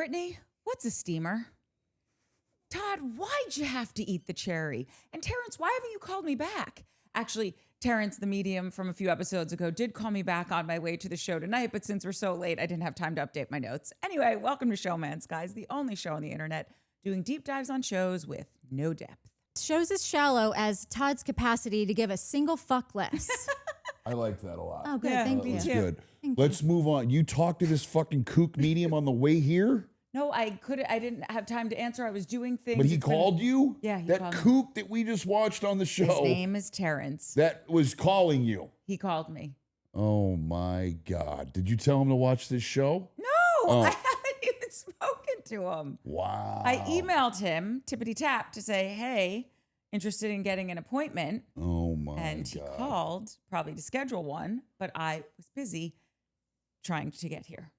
Brittany, what's a steamer? Todd, why'd you have to eat the cherry? And Terrence, why haven't you called me back? Actually, Terrence, the medium from a few episodes ago, did call me back on my way to the show tonight, but since we're so late, I didn't have time to update my notes. Anyway, welcome to Showmance, guys, the only show on the internet doing deep dives on shows with no depth. Shows as shallow as Todd's capacity to give a single fuck less. I like that a lot. Oh, good. Yeah, Thank me you. That's too. good. Thank Let's move on. You talked to this fucking kook medium on the way here? No, I didn't have time to answer. I was doing things. But he It's been- called you? Yeah, he that called me. kook that we just watched on the show. His name is Terrence. That was calling you. He called me. Oh my God. Did you tell him to watch this show? No, Oh. I haven't even spoken to him. Wow. I emailed him, tippity tap, to say, hey, interested in getting an appointment. Oh my And he God. called probably to schedule one, but I was busy trying to get here.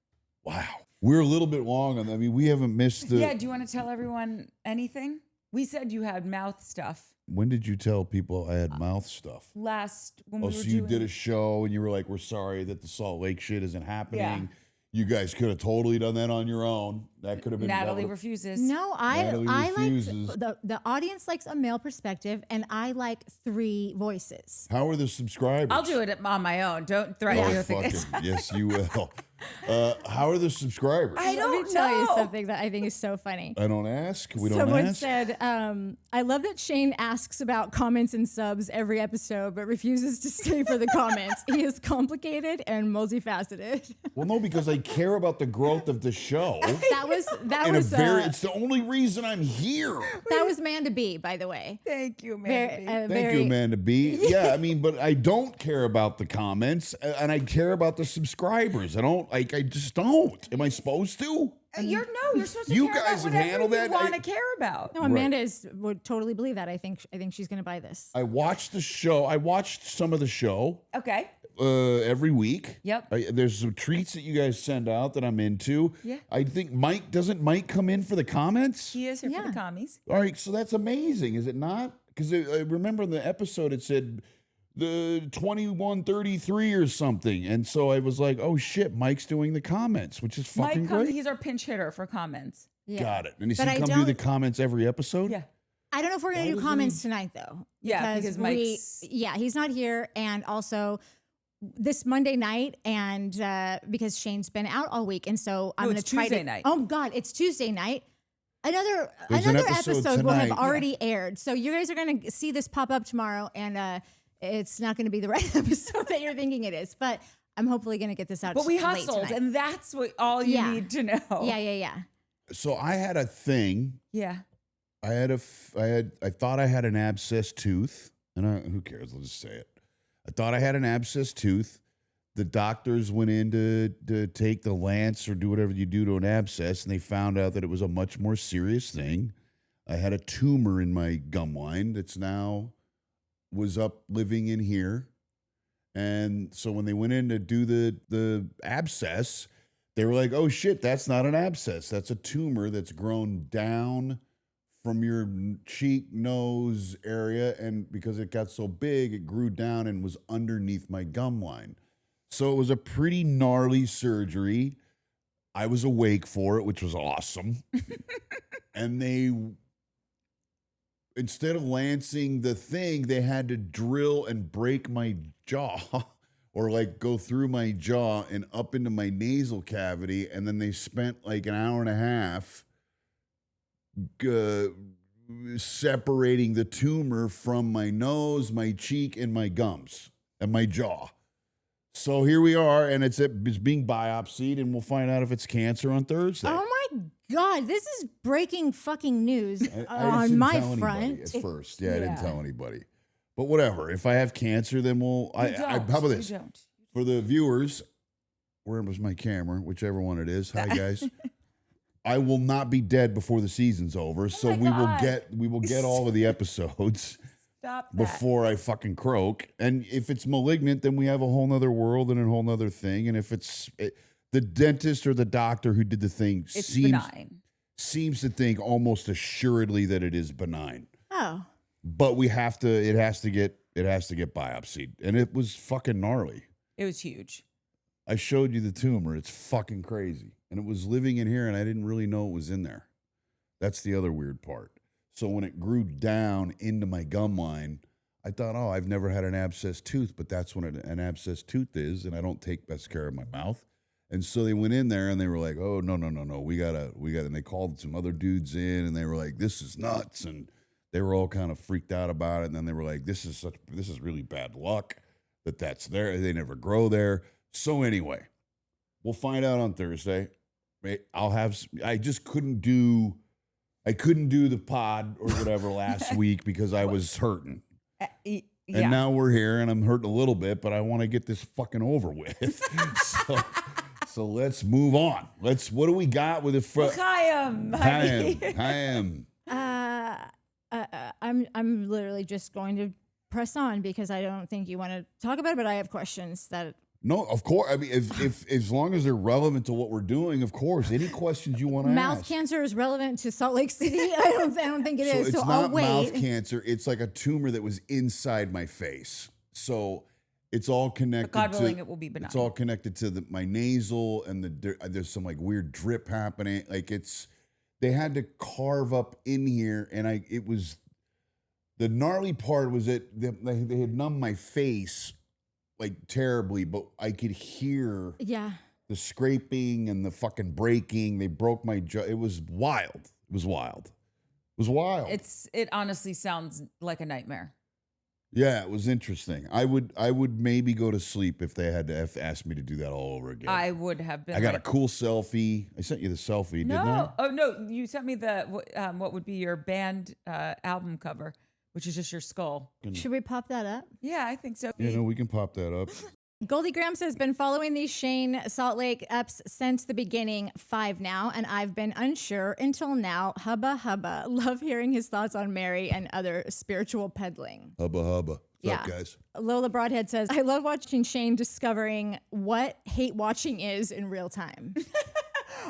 Wow. We're a little bit long on that. I mean, we haven't missed the. Yeah, do you want to tell everyone anything? We said you had mouth stuff When did you tell people I had mouth stuff? last when Oh, we were so you doing did a show and you were like, we're sorry that the Salt Lake shit isn't happening. Yeah. You guys could have totally done that on your own. That could have been Natalie that refuses. No, I Natalie like refuses. the audience likes a male perspective, and I like three voices. How are the subscribers? I'll do it on my own. Don't threaten me Oh, with fucking, it. yes, you will. How are the subscribers? I Let don't me tell you know. something that I think is so funny. I don't ask. We don't Someone ask. said, I love that Shane asks about comments and subs every episode, but refuses to stay for the comments. He is complicated and multifaceted. Well, no, because I care about the growth of the show. That was It's the only reason I'm here. that was man to be, by the way. Thank you, Very, man. Thank you, Amanda B. Yeah, I mean, but I don't care about the comments, and I care about the subscribers. I just don't. Am I supposed to? You're supposed to You care guys about have whatever handled you that. want to care about. No, Amanda would totally believe that. I think she's going to buy this. I watched the show. I watched some of the show Okay. every week. Yep. There's some treats that you guys send out that I'm into. Yeah. I think doesn't Mike come in for the comments? He is here for Yeah. the commies. All right, so that's amazing, is it not? Because I remember in the episode it said the 2133 or something, and so I was like, "Oh shit, Mike's doing the comments," which is fucking Mike comes, great. he's our pinch hitter for comments. Yeah. Got it. And does But he I come do the don't- comments every episode? Yeah. I don't know if we're going Why to do doesn't comments he- tonight, though. Yeah, because Mike's- he's not here. And also this Monday night, and because Shane's been out all week. And so I'm No, going it's to try Tuesday to. night. Oh, God, it's Tuesday night. Another There's an episode episode will have tonight. already aired. So you guys are going to see this pop up tomorrow, and it's not going to be the right episode that you're thinking it is. But I'm hopefully going to get this out. But we late hustled, tonight. and that's what all you Yeah. need to know. Yeah. So I had a thing. Yeah. I thought I had an abscessed tooth, and who cares? I'll just say it. I thought I had an abscessed tooth. The doctors went in to take the lance or do whatever you do to an abscess, and they found out that it was a much more serious thing. I had a tumor in my gum line that's now was up living in here. And so when they went in to do the abscess, they were like, oh shit, that's not an abscess. That's a tumor that's grown down from your cheek, nose area. And because it got so big, it grew down and was underneath my gum line. So it was a pretty gnarly surgery. I was awake for it, which was awesome. And they, instead of lancing the thing, they had to drill and break my jaw or like go through my jaw and up into my nasal cavity. And then they spent like an hour and a half separating the tumor from my nose, my cheek, and my gums and my jaw. So here we are, and it's being biopsied, and we'll find out if it's cancer on Thursday. Oh my God, this is breaking fucking news I just on didn't my tell anybody front. at first. Yeah, I didn't Yeah. tell anybody. But whatever. If I have cancer, then we'll. You don't. how about this? You don't. For the viewers, where was my camera? Whichever one it is. Hi guys. I will not be dead before the season's over, so my we will God. get all of the episodes Stop that. before I fucking croak. And if it's malignant, then we have a whole nother world and a whole nother thing. And if it's the dentist or the doctor who did the thing It's benign. seems to think almost assuredly that it is benign. Oh, But it has to get biopsied. And it was fucking gnarly. It was huge. I showed you the tumor. It's fucking crazy. And it was living in here, and I didn't really know it was in there. That's the other weird part. So when it grew down into my gum line, I thought, oh, I've never had an abscessed tooth, but that's what an abscessed tooth is, and I don't take best care of my mouth. And so they went in there, and they were like, oh, no, we gotta, and they called some other dudes in, and they were like, this is nuts, and they were all kind of freaked out about it, and then they were like, this is really bad luck that's there. They never grow there. So anyway, we'll find out on Thursday. I just couldn't do the pod or whatever last week because I was hurting. Yeah. And now we're here, and I'm hurting a little bit, but I want to get this fucking over with. So let's move on. What do we got with the I'm literally just going to press on because I don't think you want to talk about it, but I have questions that. No, of course. I mean, if as long as they're relevant to what we're doing, of course. Any questions you want to ask. Mouth cancer is relevant to Salt Lake City. I don't think it is. It's so not I'll wait. mouth cancer. It's like a tumor that was inside my face. So it's all connected. But God willing, it will be benign. It's all connected to my nasal, and there's some like weird drip happening. Like they had to carve up in here, and it was the gnarly part was that they had numbed my face like terribly, but I could hear the scraping and the fucking breaking. They broke my jaw. It was wild. It honestly sounds like a nightmare. Yeah, it was interesting. I would maybe go to sleep if they had to ask me to do that all over again. I would have been. I got a cool selfie. I sent you the selfie, didn't I? Oh no, you sent me the what would be your band album cover, which is just your skull. Should we pop that up? Yeah, I think so. Yeah, no, we can pop that up. Goldie Graham says, been following these Shane Salt Lake ups since the beginning, 5 now, and I've been unsure until now. Hubba. Love hearing his thoughts on Mary and other spiritual peddling. Hubba. What's up, guys? Lola Broadhead says, I love watching Shane discovering what hate watching is in real time.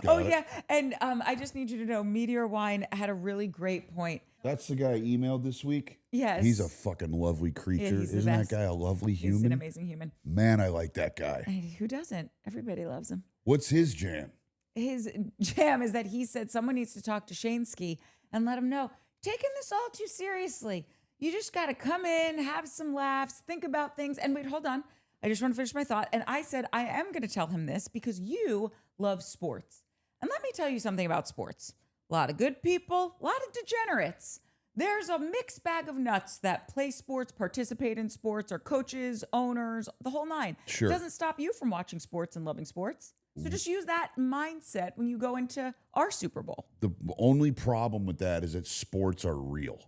Yeah. And I just need you to know, Meteor Wine had a really great point. That's the guy I emailed this week? Yes. He's a fucking lovely creature. Yeah, he's the Isn't best. that guy a lovely human? He's an amazing human. Man, I like that guy. Who doesn't? Everybody loves him. What's his jam? His jam is that he said someone needs to talk to Shaneski and let him know, taking this all too seriously. You just got to come in, have some laughs, think about things. And wait, hold on. I just want to finish my thought. And I said, I am going to tell him this because you love sports. And let me tell you something about sports. A lot of good people, a lot of degenerates. There's a mixed bag of nuts that play sports, participate in sports, are coaches, owners, the whole nine. Sure. It doesn't stop you from watching sports and loving sports. So just use that mindset when you go into our Super Bowl. The only problem with that is that sports are real.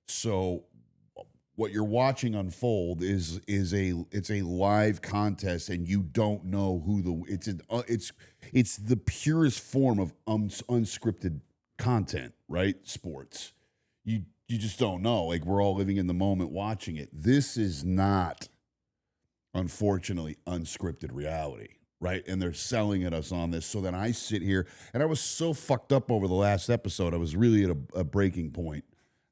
So what you're watching unfold is a live contest, and you don't know who it's the purest form of unscripted content, right? Sports. You just don't know. Like, we're all living in the moment watching it. This is not, unfortunately, unscripted reality, right? And they're selling at us on this. So then I sit here, and I was so fucked up over the last episode. I was really at a breaking point.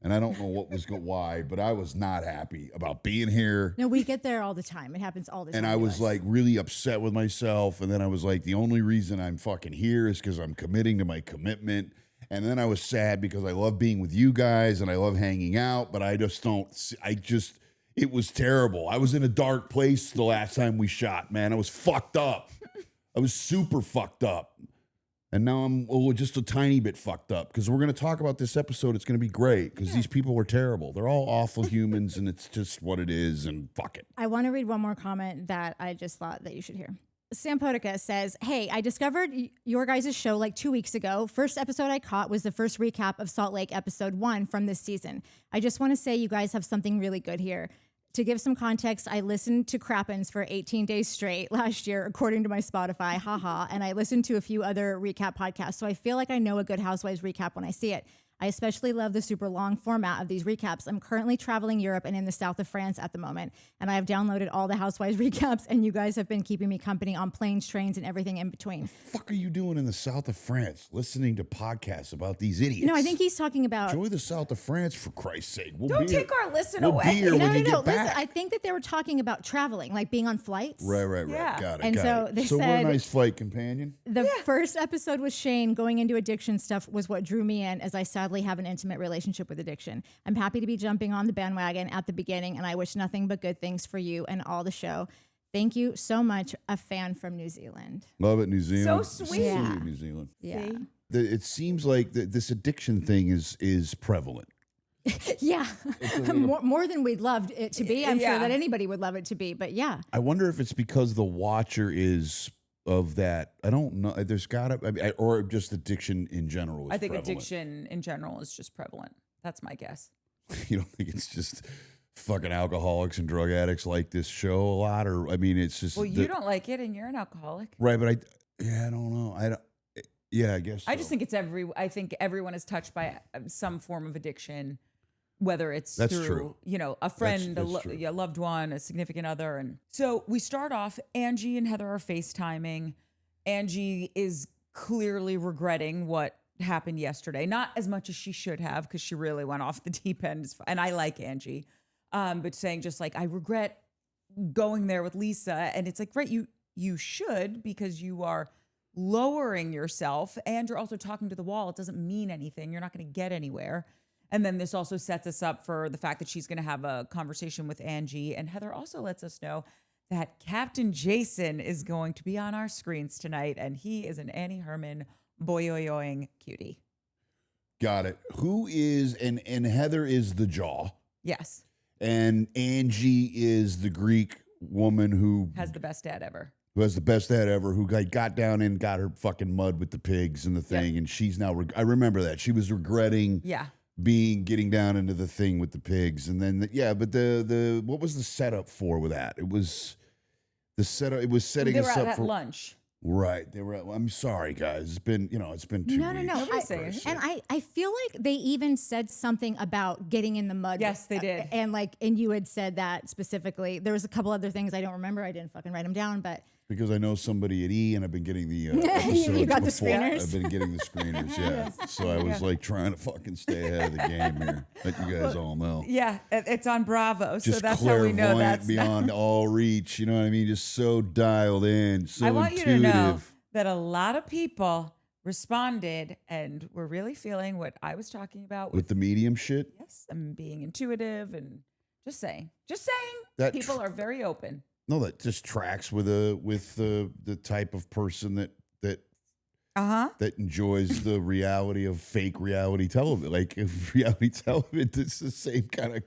And I don't know why, but I was not happy about being here. No, we get there all the time. It happens all the time. And I was like really upset with myself. And then I was like, the only reason I'm fucking here is because I'm committing to my commitment. And then I was sad because I love being with you guys and I love hanging out, but it was terrible. I was in a dark place the last time we shot, man. I was fucked up. I was super fucked up. And now I'm just a tiny bit fucked up because we're going to talk about this episode. It's going to be great because these people were terrible. They're all awful humans, and it's just what it is, and fuck it. I want to read one more comment that I just thought that you should hear. Sam Potica says, hey, I discovered your guys' show like 2 weeks ago. First episode I caught was the first recap of Salt Lake episode 1 from this season. I just want to say you guys have something really good here. To give some context, I listened to Crappens for 18 days straight last year, according to my Spotify, haha, and I listened to a few other recap podcasts, so I feel like I know a good Housewives recap when I see it. I especially love the super long format of these recaps. I'm currently traveling Europe and in the south of France at the moment, and I have downloaded all the Housewives recaps, and you guys have been keeping me company on planes, trains, and everything in between. Fuck are you doing in the south of France listening to podcasts about these idiots? No, I think he's talking about... Enjoy the south of France, for Christ's sake. Don't take our listen we'll away. Be here when you get Listen, back. I think that they were talking about traveling, like being on flights. Right. Yeah. Got it. And got so it. they so we're said- a nice flight companion. The first episode with Shane going into addiction stuff was what drew me in, as I sadly have an intimate relationship with addiction. I'm happy to be jumping on the bandwagon at the beginning, and I wish nothing but good things for you and all the show. Thank you so much, a fan from New Zealand. Love it, New Zealand. So sweet. Yeah. New Zealand. Yeah. It seems like this addiction thing is prevalent. Yeah. more than we'd love it to be. I'm Yeah. sure that anybody would love it to be, but yeah. I wonder if it's because the watcher is of that. I don't know. There's got to, or just addiction in general. Is I think prevalent. addiction in general is just prevalent. That's my guess. You don't think it's just fucking alcoholics and drug addicts like this show a lot, or I mean, it's just. Well, you don't like it, and you're an alcoholic. Right, but I don't know. I don't. Yeah, I guess. I just think it's I think everyone is touched by some form of addiction, whether it's That's through, true. you know, a friend, That's true. a loved one, a significant other. And so we start off, Angie and Heather are FaceTiming. Angie is clearly regretting what happened yesterday. Not as much as she should have, because she really went off the deep end. And I like Angie. But saying just like, I regret going there with Lisa. And it's like, right, you should, because you are lowering yourself and you're also talking to the wall. It doesn't mean anything. You're not going to get anywhere. And then this also sets us up for the fact that she's going to have a conversation with Angie. And Heather also lets us know that Captain Jason is going to be on our screens tonight. And he is an Annie Herman boyoyoing cutie. Got it. Who is, and Heather is the jaw. Yes. And Angie is the Greek woman who Has the best dad ever. who has the best dad ever, who got down and got her fucking mud with the pigs and the thing. And she's now, I remember that. She was regretting Yeah. getting down into the thing with the pigs. And then, but the what was the setup for with that? It was the setup. It was setting They were us at up for lunch. Right. They were at, I'm sorry, guys. It's been 2 No. weeks. Nobody's saying anything. And I feel like they even said something about getting in the mud. Yes, they did. And you had said that specifically. There was a couple other things I don't remember. I didn't fucking write them down, but Because I know somebody at E, and I've been getting the episodes You got the before. screeners? I've been getting the screeners, yeah. So I was like trying to fucking stay ahead of the game here. Let you guys all know. Yeah, it's on Bravo, so Just that's how we know clairvoyant that's beyond all reach. You know what I mean? Just so dialed in, so I want intuitive. you to know that a lot of people responded and were really feeling what I was talking about With the medium shit, yes, and being intuitive and just saying That people are very open. no, that just tracks with the type of person that that enjoys the reality of fake reality television. Like if reality television, it's the same kind of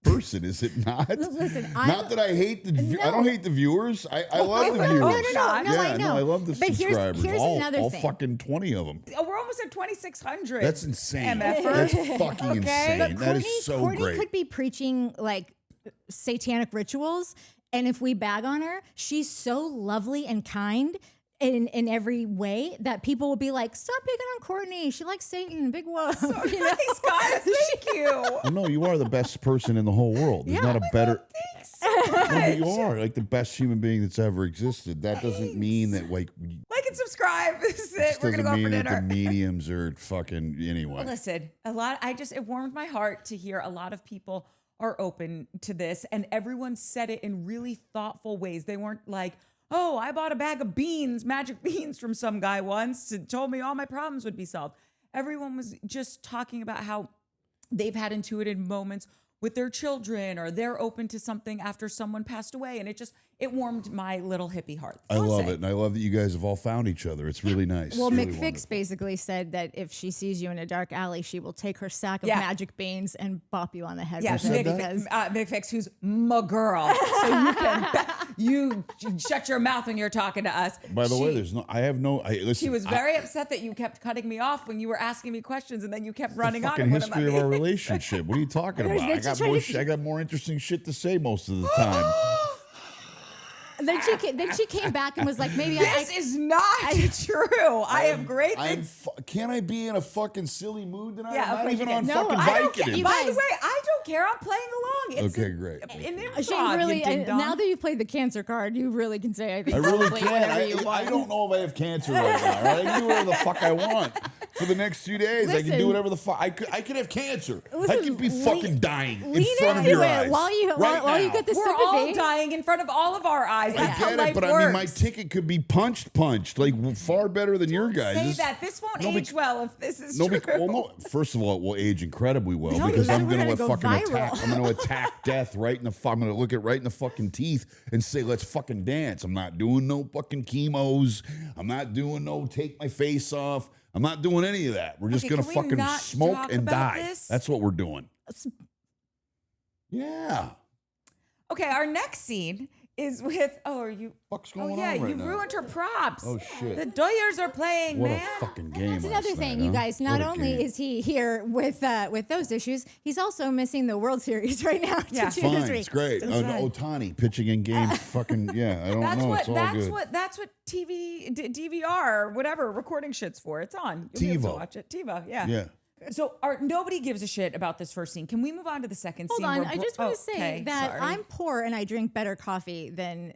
person, is it not? Listen, not that I hate I don't hate the viewers. I love the viewers. No, yeah, I know. I love the But subscribers. here's all another thing. fucking 20 of them. Oh, we're almost at 2,600. That's insane. MFers. That's fucking Okay. insane. But That is so Courtney great. could be preaching like satanic rituals, and if we bag on her, she's so lovely and kind in every way that people will be like, "Stop picking on Courtney. She likes Satan. Big whoa." so nice, guys. Thank you. Well, no, you are the best person in the whole world. There's not a better. No, but you are like the best human being that's ever existed. That doesn't mean that like Like and subscribe. This is it. this We're gonna doesn't go for mean that the dinner. mediums are fucking anyway. Listen, it warmed my heart to hear a lot of people are open to this, and everyone said it in really thoughtful ways. They weren't like, oh, I bought a bag of beans, magic beans from some guy once and told me all my problems would be solved. Everyone was just talking about how they've had intuitive moments with their children, or they're open to something after someone passed away. And it warmed my little hippie heart. I love it, and I love that you guys have all found each other. It's really nice. Well, It's really McFix wonderful. basically said that if she sees you in a dark alley, she will take her sack of Yeah. magic beans and bop you on the head. Yeah, with it said because Big Fix, who's my girl. So you shut your mouth when you're talking to us. By the way, listen. She was very upset that you kept cutting me off when you were asking me questions, and then you kept running on. fucking and history of me. our relationship. What are you talking about? I got more interesting shit to say most of the time. Then she came back and was like, maybe This is not true. I have great things. Can't I be in a fucking silly mood tonight? Yeah, I'm not okay, even you on can. No, fucking I don't Vicodin. care. You By the guys- way, I don't care. I'm playing along. It's Okay, great. An Thank you. improv, Shane, really, you ding-dong. now that you've played the cancer card, you really can say, I think, I really probably can. whatever you I want. don't know if I have cancer right now. Right? I can do whatever the fuck I want for the next 2 days. I can do Listen. whatever the fuck. I could have cancer. I Listen, could be fucking dying in Lean front of into your it eyes. while you right get the We're sympathy. all dying in front of all of our eyes. I That's how get life it, but works. I mean, my ticket could be punched, like far better than your guys'. Say that. This won't Nobody- age well if this is Nobody, true. well, no. First of all, it will age incredibly well No, because then I'm we're going to gonna go fucking attack. viral. I'm going to attack death right in the. I'm going to look it right in the fucking teeth and say, "Let's fucking dance." I'm not doing no fucking chemos. I'm not doing no take my face off. I'm not doing any of that. We're just Okay, going to can we fucking not smoke talk and about die. this? That's what we're doing. Yeah. Okay, our next scene is with. Oh, are you? What's Oh going yeah, on right you now? ruined her props. Oh, shit. The Doyers are playing, What man. a fucking game! That's another last thing, night, you huh? guys. Not What a only game. is he here with those issues, he's also missing the World Series right now. Yeah. to Fine, this week. it's great. So sad. Otani pitching in games. Fucking yeah. I don't That's know. what. It's all That's good. what. That's what TV, DVR, whatever recording shit's for. It's on. You'll be able to TiVo. watch it. TiVo. Yeah. Yeah. So nobody gives a shit about this first scene. Can we move on to the second Hold scene? on, where I just want to say okay, that sorry. I'm poor and I drink better coffee than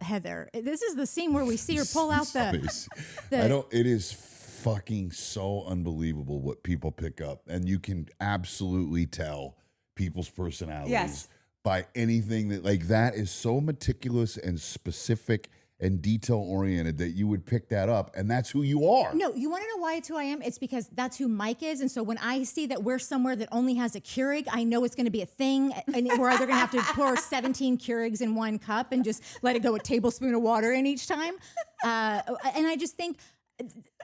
Heather. This is the scene where we see her pull out the. I don't. It is fucking so unbelievable what people pick up, and you can absolutely tell people's personalities Yes. by anything that is so meticulous and specific and detail oriented that you would pick that up, and that's who you are. No, you want to know why it's who I am? It's because that's who Mike is. And so when I see that we're somewhere that only has a Keurig, I know it's going to be a thing. And we're either going to have to pour 17 Keurigs in one cup and just let it go a tablespoon of water in each time. And I just think,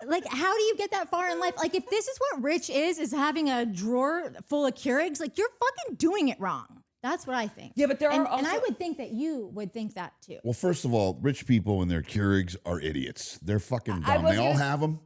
like, how do you get that far in life? Like, if this is what rich is having a drawer full of Keurigs, like, you're fucking doing it wrong. That's what I think. Yeah, but there are and I also- would think that you would think that too. Well, first of all, rich people and their Keurigs are idiots. They're fucking I dumb. was They all gonna- have them,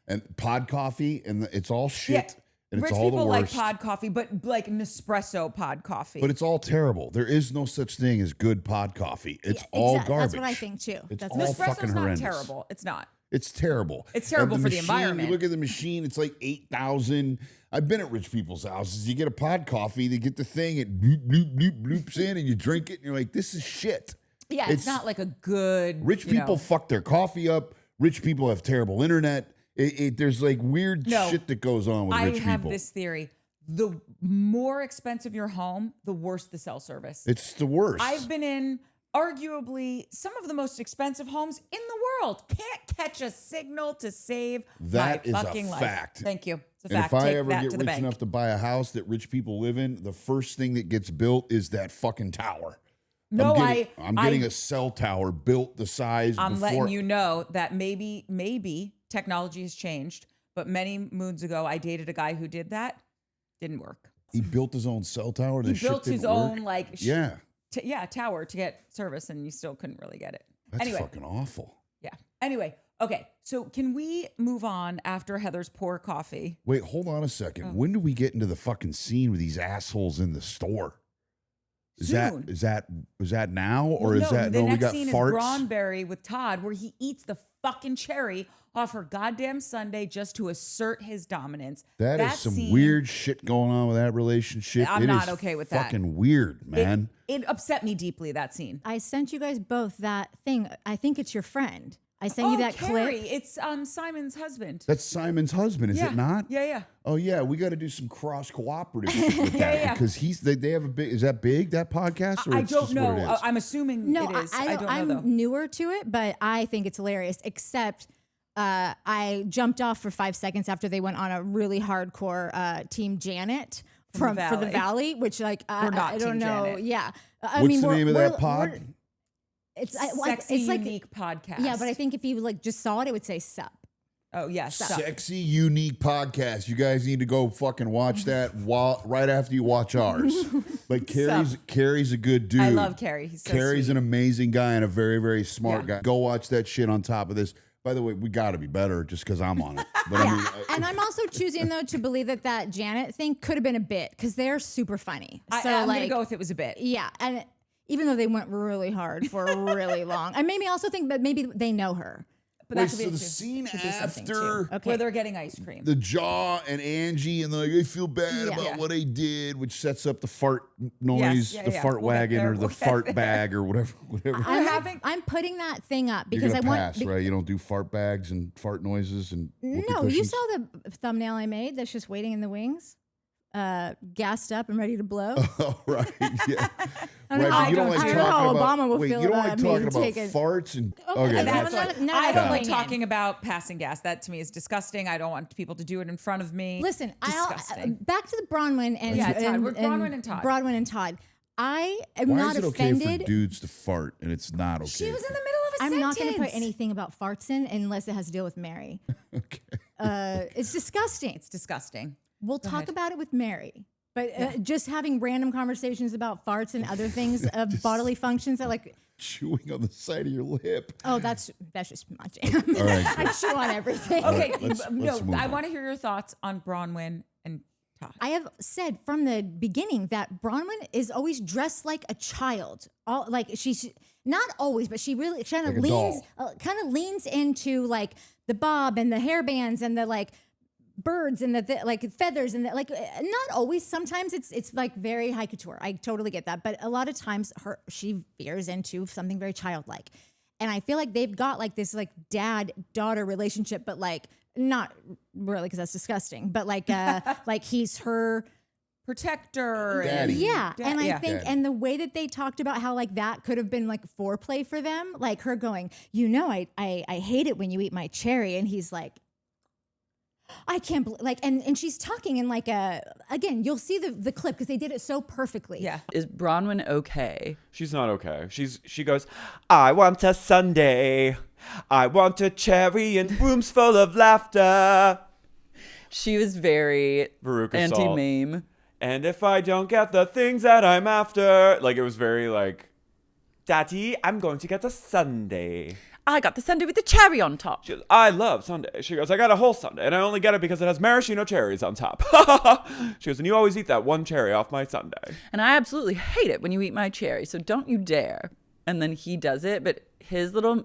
and pod coffee, and it's all shit, Yeah, and it's rich all the people like worst. pod coffee, but like Nespresso pod coffee. But it's all terrible. There is no such thing as good pod coffee. It's Yeah, all exact- garbage. That's what I think too. It's That's all what Nespresso's fucking not horrendous. terrible. It's not. It's terrible. It's terrible And for the machine, environment. You look at the machine, it's like 8,000. I've been at rich people's houses. You get a pod coffee, they get the thing, it bloop, bloop, bloop, bloops in, and you drink it, and you're like, this is shit. Yeah, it's not like a good. Rich people fuck their coffee up. Rich people have terrible internet. There's like weird shit that goes on with rich I have people. this theory. The more expensive your home, the worse the cell service. It's the worst. I've been in arguably some of the most expensive homes in the world. Can't catch a signal to save That my is a fucking life. fact. Thank you. It's a And fact. if I Take ever that get to the rich bank. enough to buy a house that rich people live in, the first thing that gets built is that fucking tower. No, I'm getting a cell tower built the size. I'm before. letting you know that maybe technology has changed, but many moons ago I dated a guy who did that. Didn't work. He built his own cell tower. He The shit built his didn't work? own like Yeah, tower to get service, and you still couldn't really get it. that's Anyway, fucking awful. yeah. Anyway, okay. So can we move on after Heather's poor coffee? Wait, hold on a second. Oh. When do we get into the fucking scene with these assholes in the store? Is Soon. that now or Well, is that the no? We next got scene farts. is Bronberry with Todd, where he eats the fucking cherry off her goddamn sundae just to assert his dominance. That is some scene- weird shit going on with that relationship. I'm It not is okay with that. Fucking weird, man. It upset me deeply, that scene. I sent you guys both that thing. I think it's your friend. I sent you that Carrie, clip. it's Simon's husband. That's Simon's husband, is Yeah. it not? Yeah, yeah. Oh yeah, we got to do some cross cooperative shit with that yeah. because they have a big. Is that big, that podcast? Or I it's don't just know. What it is? I'm assuming No, it is. I don't know I'm though. newer to it, but I think it's hilarious. Except I jumped off for 5 seconds after they went on a really hardcore Team Janet for the Valley. Valley, which like We're not I don't Team know. Janet. Yeah, I What's mean, the name of that pod? we're- It's Sexy, it's like unique podcast. yeah, but I think if you like just saw it, it would say sup. Oh yes. Sexy Unique Podcast. You guys need to go fucking watch that right after you watch ours. Like Carrie's a good dude. I love Carrie. He's so Carrie's sweet. an amazing guy and a very, very smart Yeah. guy. Go watch that shit on top of this. By the way, we got to be better just because I'm on it. But I mean, And I'm also choosing though to believe that Janet thing could have been a bit because they're super funny. So I'm like, gonna go with it was a bit. yeah, and even though they went really hard for really long. I maybe also think that maybe they know her. But Wait, that could be so it the too. scene Could be something after too. Okay. Where they're getting ice cream. the jaw and Angie and they're like, I feel bad Yeah. about Yeah. what I did, which sets up the fart noise, yeah, the yeah. fart We'll get wagon there. or the We'll get fart there. bag or whatever. I'm putting that thing up You're because gonna I want. pass, right? You don't do fart bags and fart noises and whoopee No, you cushions? saw the thumbnail I made that's just waiting in the wings, gassed up and ready to blow. Oh, right. Yeah. I don't know Right, but you don't how- like I don't know talking how about Obama would wait, feel you don't about like me talking about taking- farts and Okay, that's that's- I Not don't like opinion. talking about passing gas. That to me is disgusting. I don't want people to do it in front of me. Listen, Disgusting. back to the Bronwyn and Yeah, Todd. We're Bronwyn and Todd. Bronwyn and Todd. I am why not is it okay offended. for dudes to fart and it's not okay? She was in the middle of a I'm not going to put sentence. anything about farts in unless it has to deal with Mary. Okay. It's disgusting. It's disgusting. We'll talk ahead. about it with Mary. But just having random conversations about farts and other things of bodily functions that like, Chewing on the side of your lip. oh, that's just my jam. All right. I chew on everything. Okay, let's no, move I on. want to hear your thoughts on Bronwyn and Todd. I have said from the beginning that Bronwyn is always dressed like a child. All like she's not always, but she really kind of Like a leans into like the bob and the hairbands and the like birds and the like feathers and the, like not always. Sometimes it's like very high couture. I totally get that, but a lot of times she veers into something very childlike. And I feel like they've got like this like dad-daughter relationship, but like not really because that's disgusting. But like like he's her Protector. Daddy. yeah. And I yeah. think Daddy. and the way that they talked about how like that could have been like foreplay for them, like her going, you know, I hate it when you eat my cherry, and he's like, I can't believe like and she's talking in like again, you'll see the clip because they did it so perfectly. Yeah. Is Bronwyn okay? She's not okay. She goes, I want a sundae. I want a cherry and rooms full of laughter. She was very Veruca Salt. anti-meme. And if I don't get the things that I'm after, like it was very like, Daddy, I'm going to get a sundae. I got the sundae with the cherry on top. She goes, I love sundae. She goes, I got a whole sundae, and I only get it because it has maraschino cherries on top. She goes, and you always eat that one cherry off my sundae. And I absolutely hate it when you eat my cherry, so don't you dare. And then he does it, but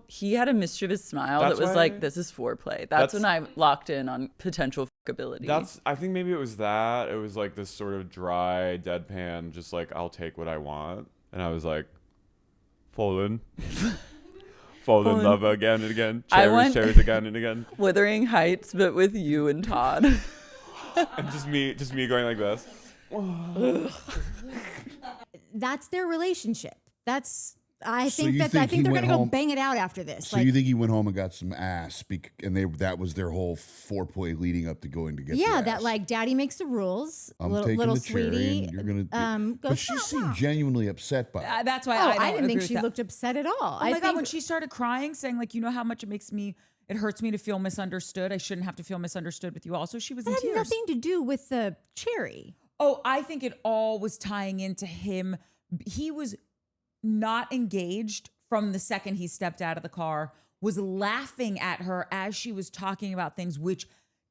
he had a mischievous smile That's that was why- like, this is foreplay. That's when I locked in on potential fuckability. I think maybe it was that. It was like this sort of dry, deadpan, just like, I'll take what I want. And I was like, fallen. Fall in love again and again. Cherries again and again. Wuthering Heights, but with you and Todd. And just me going like this. That's their relationship. I So think you that think I think he they're went gonna go home- bang it out after this. So you think he went home and got some ass, and that was their whole foreplay leading up to going to get yeah, the that ass. like daddy makes the rules. I'm little taking little the cherry sweetie. and you're gonna goes, but she "Wah, seemed wah." genuinely upset by it. That's why Oh, I I don't didn't think agree she with that. looked upset at all. Oh I my God, think when she started crying, saying like, you know how much it hurts me to feel misunderstood. I shouldn't have to feel misunderstood with you also. She was in that had tears. nothing to do with the cherry. Oh, I think it all was tying into him. He was not engaged from the second he stepped out of the car, was laughing at her as she was talking about things which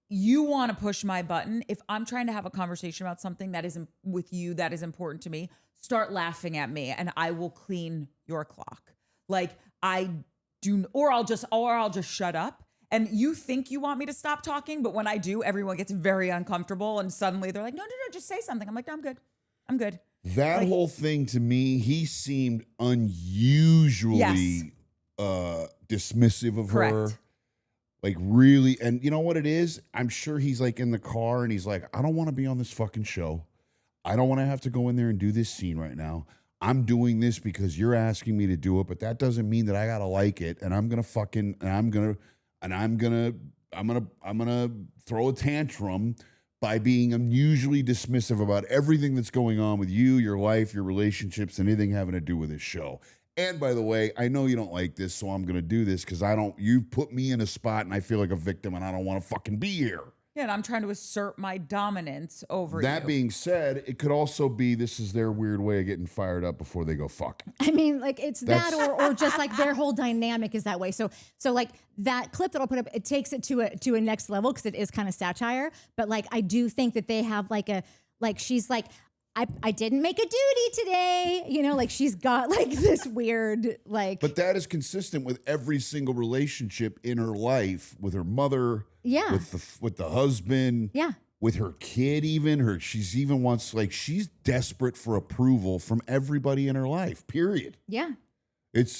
you want to push my button. If I'm trying to have a conversation about something that is with you, that is important to me, start laughing at me and I will clean your clock. Like I do, or I'll just shut up. And you think you want me to stop talking, but when I do, everyone gets very uncomfortable and suddenly they're like, no, just say something. I'm like, no, I'm good. That whole thing to me, he seemed unusually Yes. dismissive of her. Correct. Like really, and you know what it is? I'm sure he's like in the car and he's like, I don't want to be on this fucking show. I don't want to have to go in there and do this scene right now. I'm doing this because you're asking me to do it, but that doesn't mean that I gotta like it. And I'm gonna throw a tantrum by being unusually dismissive about everything that's going on with you, your life, your relationships, and anything having to do with this show. And by the way, I know you don't like this, so I'm going to do this because you put me in a spot and I feel like a victim and I don't want to fucking be here. Yeah, and I'm trying to assert my dominance over you. That being said, it could also be this is their weird way of getting fired up before they go fuck. I mean, like it's that or just like their whole dynamic is that way. So like that clip that I'll put up, it takes it to a next level because it is kind of satire. But like I do think that they have she's like, I didn't make a duty today. You know, like she's got like this weird like. But that is consistent with every single relationship in her life, with her mother, Yeah. with the husband, Yeah. with her kid. Even she's even wants like she's desperate for approval from everybody in her life. Period. Yeah.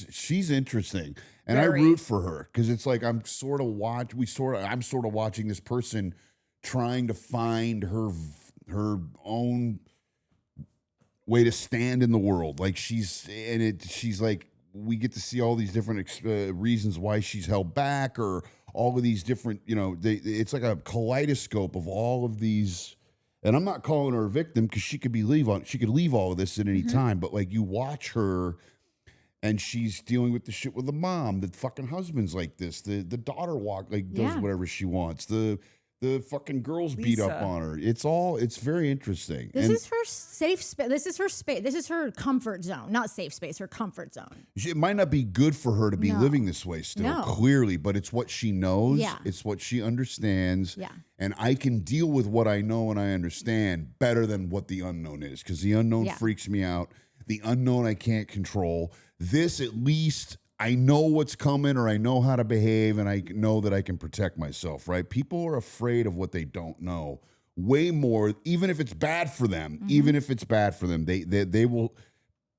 She's interesting, and Very. I root for her because it's like I'm sort of watching this person trying to find her own way to stand in the world. Like she's like, we get to see all these different reasons why she's held back, or all of these different, it's like a kaleidoscope of all of these. And I'm not calling her a victim because she could leave all of this at any time. But like you watch her, and she's dealing with the shit with the mom. The fucking husband's like this. The daughter does whatever she wants. The fucking girls beat up Lisa. on her. It's very interesting. This is her safe space. This is her space. This is her comfort zone, not safe space, her comfort zone. It might not be good for her to be No. living this way still, No. clearly, but it's what she knows. Yeah. It's what she understands. Yeah. And I can deal with what I know and I understand better than what the unknown is, because the unknown Yeah. freaks me out. The unknown I can't control. This, at least, I know what's coming, or I know how to behave, and I know that I can protect myself, right? People are afraid of what they don't know way more, even if it's bad for them. Even if it's bad for them,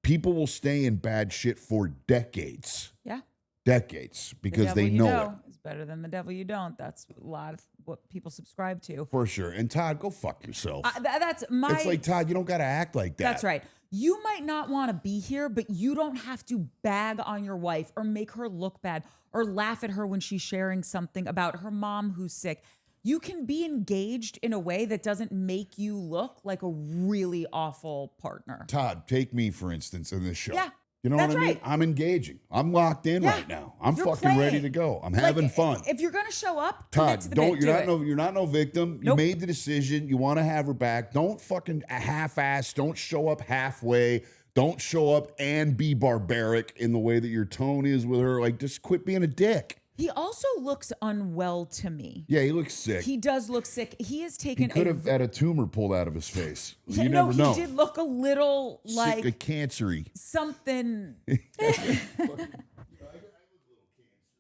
people will stay in bad shit for decades. Yeah. Decades, because The they devil you know it. is better than the devil you don't. That's a lot of what people subscribe to. For sure. And Todd, go fuck yourself. That's my. It's like, Todd, you don't got to act like that. That's right. You might not want to be here, but you don't have to bag on your wife or make her look bad or laugh at her when she's sharing something about her mom who's sick. You can be engaged in a way that doesn't make you look like a really awful partner. Todd, take me, for instance, in this show. Yeah. You know That's what I mean? right. I'm engaging. I'm locked in Yeah. right now. I'm You're fucking ready playing. to go. I'm Like, having fun. If you're gonna show up, commit Todd, to the don't bit, you're do not it. you're not no victim. You Nope. made the decision. You want to have her back. Don't fucking half-ass. Don't show up halfway. Don't show up and be barbaric in the way that your tone is with her. Like, just quit being a dick. He also looks unwell to me. Yeah, he looks sick. He does look sick. He has He taken could have had a tumor pulled out of his face. You never know. He did look a little Sick, like cancery. something.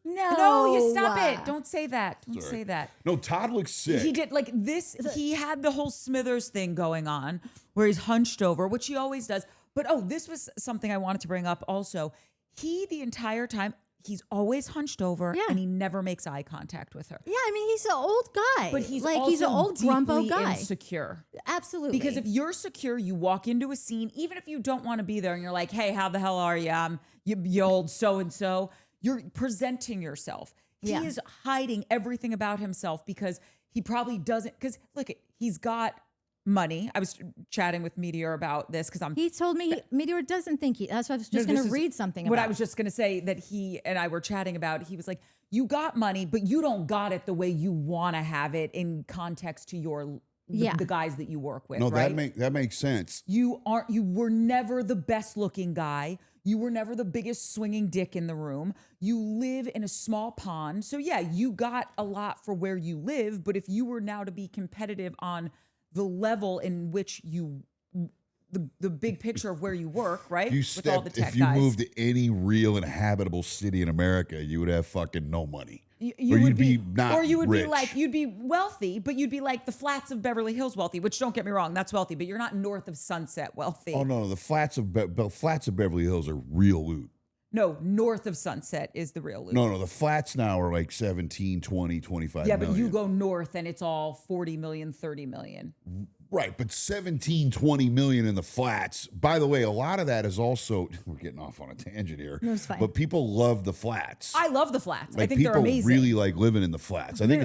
No. No, you stop it. Don't say that. Don't Sorry. say that. No, Todd looks sick. He did like this. He had the whole Smithers thing going on where he's hunched over, which he always does. But this was something I wanted to bring up also. The entire time, he's always hunched over Yeah. and he never makes eye contact with her. Yeah, I mean, he's an old guy. But he's like also he's an old grumpo deeply guy. insecure. Absolutely. Because if you're secure, you walk into a scene, even if you don't want to be there and you're like, hey, how the hell are you? You old so-and-so. You're presenting yourself. Yeah. He is hiding everything about himself because he probably doesn't. Because look, he's got money. I was chatting with Meteor about this because he told me Meteor doesn't think that's what I was just going to read something about. What I was just going to say that he and I were chatting about. He was like, you got money, but you don't got it the way you want to have it in context to the guys that you work with. No, right? that makes sense. You were never the best looking guy. You were never the biggest swinging dick in the room. You live in a small pond. So yeah, you got a lot for where you live. But if you were now to be competitive on the level in which the big picture of where you work, right? If you moved to any real inhabitable city in America, you would have fucking no money. You would be not or you would rich. be like, you'd be wealthy, but you'd be like the flats of Beverly Hills wealthy, which don't get me wrong, that's wealthy, but you're not north of Sunset wealthy. Oh no, the flats of Beverly Hills are real loot. No, north of Sunset is the real loot. No, the flats now are like 17, 20, 25 yeah, million. but you go north and it's all 40 million, 30 million. Right, but 17, 20 million in the flats. By the way, a lot of that is also, we're getting off on a tangent here, No, it's fine. but people love the flats. I love the flats. Like, I think they're amazing. people really like living in the flats. I think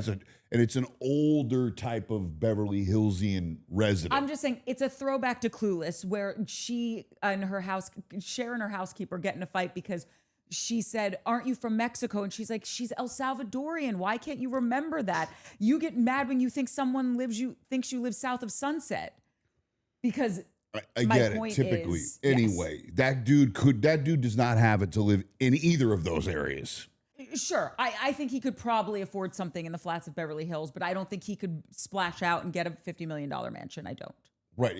it's an older type of Beverly Hillsian resident. I'm just saying it's a throwback to Clueless where she and Cher and her housekeeper get in a fight because she said, aren't you from Mexico? And she's like, she's El Salvadorian. Why can't you remember that? You get mad when you think someone thinks you live south of Sunset. Because I my get it, point typically. is, Anyway, that dude does not have it to live in either of those areas. Sure, I think he could probably afford something in the flats of Beverly Hills, but I don't think he could splash out and get a $50 million mansion. I don't. Right.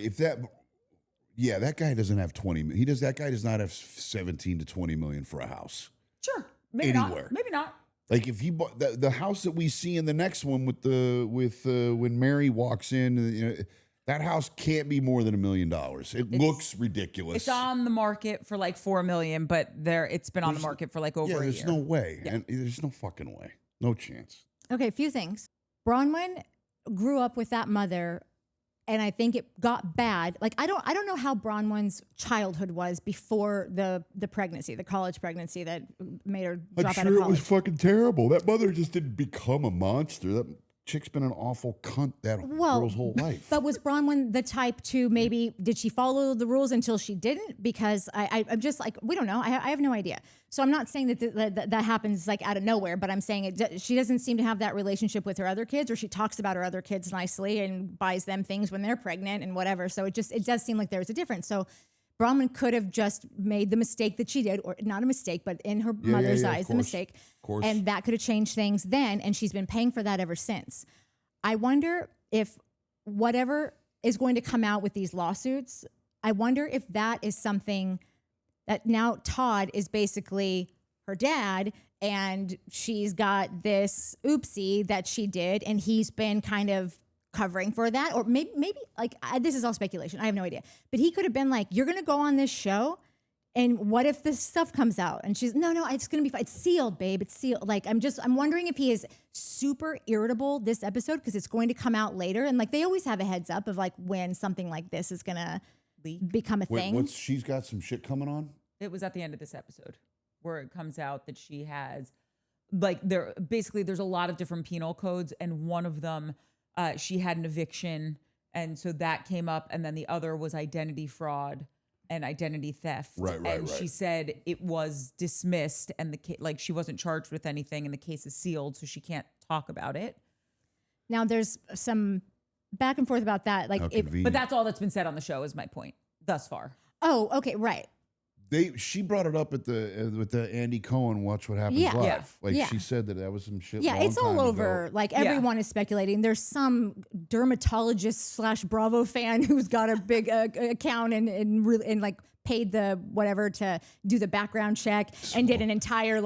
Yeah, that guy doesn't have 20. That guy does not have 17 to 20 million for a house. Sure. Maybe Anywhere. not. Maybe not. Like if he bought the house that we see in the next one with when Mary walks in, that house can't be more than $1 million. It looks ridiculous. It's on the market for like $4 million, but it's been on the market for like over a year. There's no way. Yeah. And there's no fucking way. No chance. Okay, a few things. Bronwyn grew up with that mother, and I think it got bad. Like I don't know how Bronwyn's childhood was before the pregnancy, the college pregnancy that made her drop out of college. I'm sure it was fucking terrible. That mother just didn't become a monster. That chick's been an awful cunt girl's whole life. But was Bronwyn the type to did she follow the rules until she didn't? Because I'm just like, we don't know. I have no idea. So I'm not saying that happens like out of nowhere, but I'm saying she doesn't seem to have that relationship with her other kids, or she talks about her other kids nicely and buys them things when they're pregnant and whatever. So it does seem like there's a difference. So Bronwyn could have just made the mistake that she did, or not a mistake, but in her mother's eyes, the mistake. Of course. And that could have changed things then, and she's been paying for that ever since. I wonder if whatever is going to come out with these lawsuits, I wonder if that is something that now Todd is basically her dad, and she's got this oopsie that she did, and he's been kind of covering for that, or maybe like this is all speculation. I have no idea, but he could have been like, "You're going to go on this show, and what if this stuff comes out?" And she's, "No, it's going to be fine. It's sealed, babe. It's sealed." Like I'm wondering if he is super irritable this episode because it's going to come out later, and like they always have a heads up of like when something like this is going to become a thing. She's got some shit coming on? It was at the end of this episode where it comes out that she has there's a lot of different penal codes, and one of them she had an eviction, and so that came up, and then the other was identity fraud and identity theft. Right. She said it was dismissed, and she wasn't charged with anything, and the case is sealed, so she can't talk about it. Now there's some back and forth about that, but that's all that's been said on the show. Is my point thus far. Oh, okay, right. She brought it up with the Andy Cohen Watch What Happens Live. She said that was some shit. Yeah, it's all over. Like everyone is speculating. There's some dermatologist / Bravo fan who's got a big account and like paid the whatever to do the background check and did an entire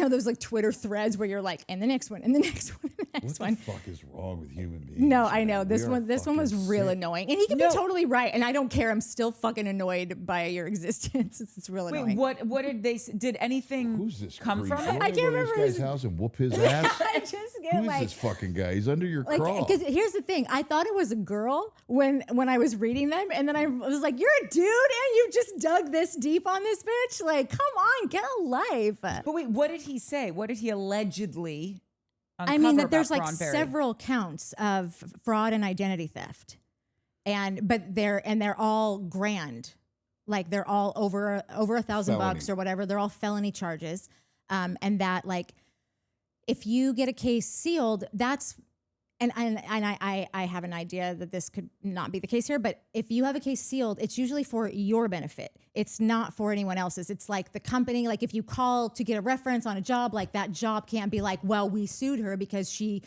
those like Twitter threads where you're like, and the next one, and the next one, and the next one. What the fuck is wrong with human beings? No, I know. This one was real annoying. And he can be totally right. And I don't care. I'm still fucking annoyed by your existence. It's real annoying. What did they did anything Who's this come from it? I can't remember this guy's house and whoop his ass. I just get Who is this fucking guy? He's under your crawl. Because here's the thing. I thought it was a girl when I was reading them. And then I was like, you're a dude and you just dug this deep on this bitch? Like, come on, get a life. But wait, what did he say? What did he allegedly uncover? I mean, that there's about several counts of fraud and identity theft. But they're all grand. Like they're all over $1,000 or whatever. They're all felony charges. And that if you get a case sealed, that's and I have an idea that this could not be the case here, but if you have a case sealed, it's usually for your benefit. It's not for anyone else's. It's like the company, like if you call to get a reference on a job, like that job can't be like, well, we sued her because she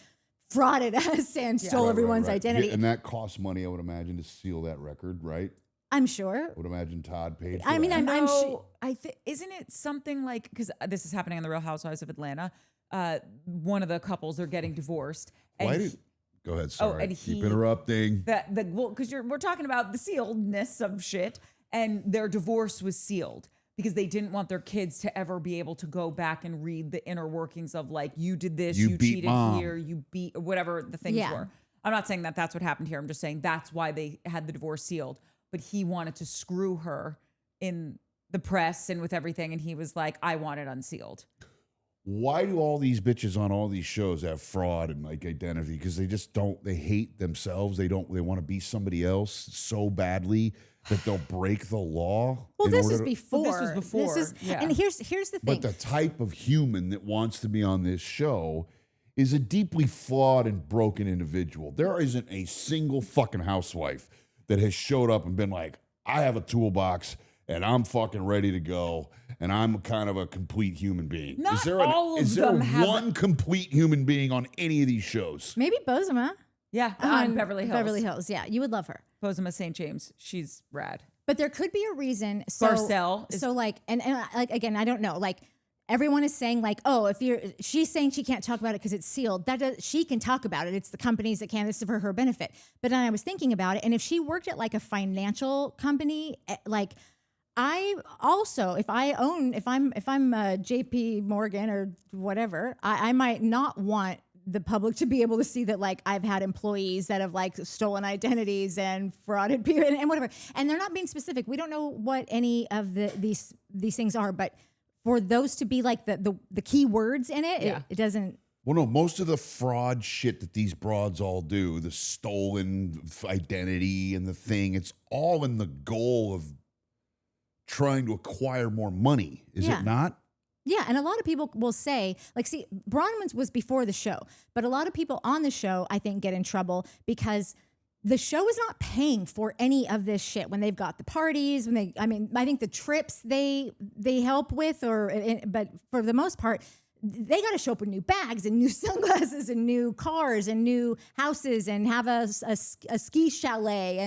frauded us and stole everyone's identity. And that costs money, I would imagine, to seal that record, right? I'm sure. I would imagine Todd paid for I mean, that. I'm sure. Isn't it something like, because this is happening on the Real Housewives of Atlanta, one of the couples are getting divorced. Go ahead, sorry. And keep interrupting. Because we're talking about the sealedness of shit, and their divorce was sealed because they didn't want their kids to ever be able to go back and read the inner workings of like, you did this, you cheated mom. here, you beat, whatever the things were. I'm not saying that that's what happened here. I'm just saying that's why they had the divorce sealed. But he wanted to screw her in the press and with everything, and he was like, I want it unsealed. Why do all these bitches on all these shows have fraud and like identity? Because they hate themselves. They want to be somebody else so badly that they'll break the law. Well, this was before. Yeah. And here's the thing. But the type of human that wants to be on this show is a deeply flawed and broken individual. There isn't a single fucking housewife that has showed up and been like, I have a toolbox and I'm fucking ready to go, and I'm kind of a complete human being. Not is there all of is there them have one complete human being on any of these shows? Maybe Bozema. Yeah, on Beverly Hills. Beverly Hills, yeah. You would love her. Posema St. James. She's rad. But there could be a reason. So, Garcelle is- so like, and like, again, I don't know. Like, everyone is saying like, oh, she's saying she can't talk about it because it's sealed. She can talk about it. It's the companies that can't. It's for her benefit. But then I was thinking about it, and if she worked at like a financial company, like I also, if I'm JP Morgan or whatever, I might not want the public to be able to see that like I've had employees that have like stolen identities and frauded people and whatever. And they're not being specific. We don't know what any of these things are, but for those to be like the key words in it, it doesn't. Well, no, most of the fraud shit that these broads all do, the stolen identity and the thing, it's all in the goal of trying to acquire more money. Is it not? Yeah, and a lot of people will say, like, see, Bronwyn's was before the show, but a lot of people on the show, I think, get in trouble because the show is not paying for any of this shit when they've got the parties, I think the trips they help with, but for the most part, they got to show up with new bags and new sunglasses and new cars and new houses and have a ski chalet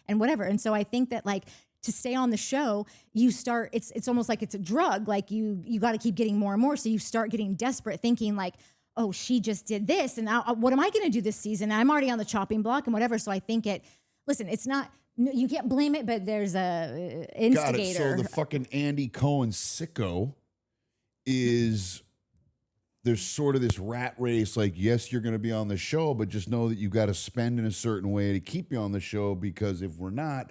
and whatever. And so I think that like, to stay on the show, you start, it's almost like it's a drug. Like you got to keep getting more and more. So you start getting desperate thinking like, oh, she just did this. And now what am I going to do this season? I'm already on the chopping block and whatever. So I think it's not, you can't blame it, but there's a instigator. Got it. So the fucking Andy Cohen sicko is, there's sort of this rat race. Like, yes, you're going to be on the show, but just know that you got to spend in a certain way to keep you on the show. Because if we're not,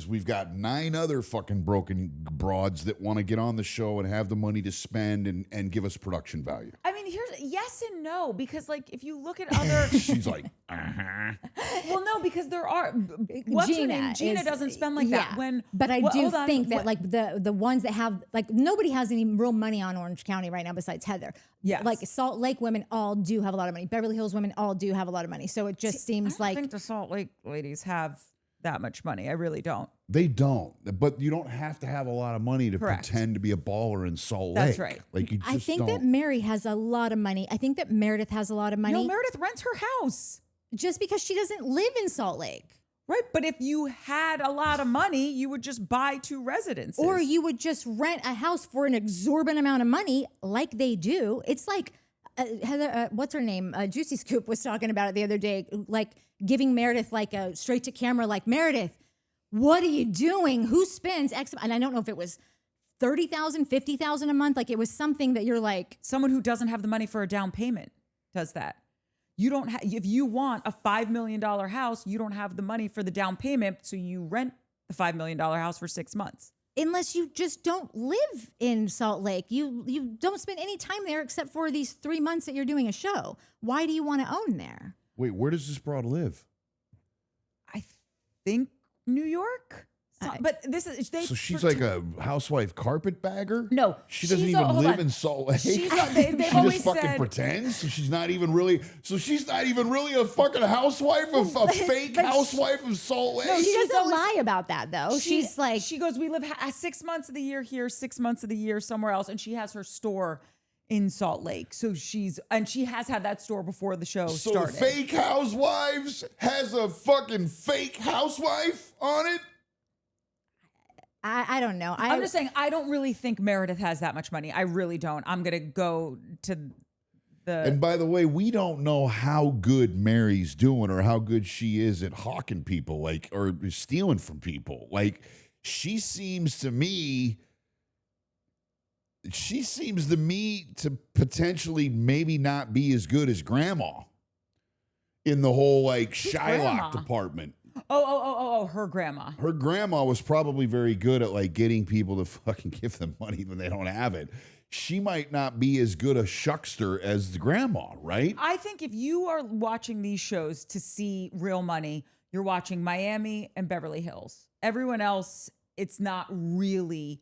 we've got 9 other fucking broken broads that want to get on the show and have the money to spend and give us production value. I mean, here's yes and no, because like if you look at other, she's like, well, no, because there are what's her name? Gina doesn't spend like that. But I do think that like the ones that have like nobody has any real money on Orange County right now besides Heather. Yeah, like Salt Lake women all do have a lot of money. Beverly Hills women all do have a lot of money. So it just seems like I think the Salt Lake ladies have that much money. I really don't. They don't, but you don't have to have a lot of money to pretend to be a baller in Salt Lake. That's right. Like you just I think that Mary has a lot of money. I think that Meredith has a lot of money. No, Meredith rents her house. Just because she doesn't live in Salt Lake. Right, but if you had a lot of money, you would just buy 2 residences. Or you would just rent a house for an exorbitant amount of money like they do. It's like Heather, what's her name? Juicy Scoop was talking about it the other day, like giving Meredith like a straight to camera, like, Meredith, what are you doing? Who spends X? And I don't know if it was $30,000, $50,000 a month. Like it was something that you're like. Someone who doesn't have the money for a down payment does that. You don't have, if you want a $5 million house, you don't have the money for the down payment. So you rent the $5 million house for 6 months. Unless you just don't live in Salt Lake. You don't spend any time there except for these 3 months that you're doing a show. Why do you want to own there? Wait, where does this broad live? I think New York. But this is so she's like a housewife carpetbagger? No, she doesn't even live in Salt Lake. She just fucking pretends. So she's not even really. So she's not even really a fucking housewife of a fake housewife of Salt Lake. No, she doesn't lie about that though. She's like, she goes, we live 6 months of the year here, 6 months of the year somewhere else, and she has her store in Salt Lake. So she has had that store before the show started. So Fake Housewives has a fucking fake housewife on it. I don't know. I'm just saying, I don't really think Meredith has that much money. I really don't. I'm going to go to the... And by the way, we don't know how good Mary's doing or how good she is at hawking people, like, or stealing from people. Like, she seems to me to potentially maybe not be as good as Grandma in the whole, like, Shylock department. Oh, her grandma. Her grandma was probably very good at like getting people to fucking give them money when they don't have it. She might not be as good a shuckster as the grandma, right? I think if you are watching these shows to see real money, you're watching Miami and Beverly Hills. Everyone else, it's not really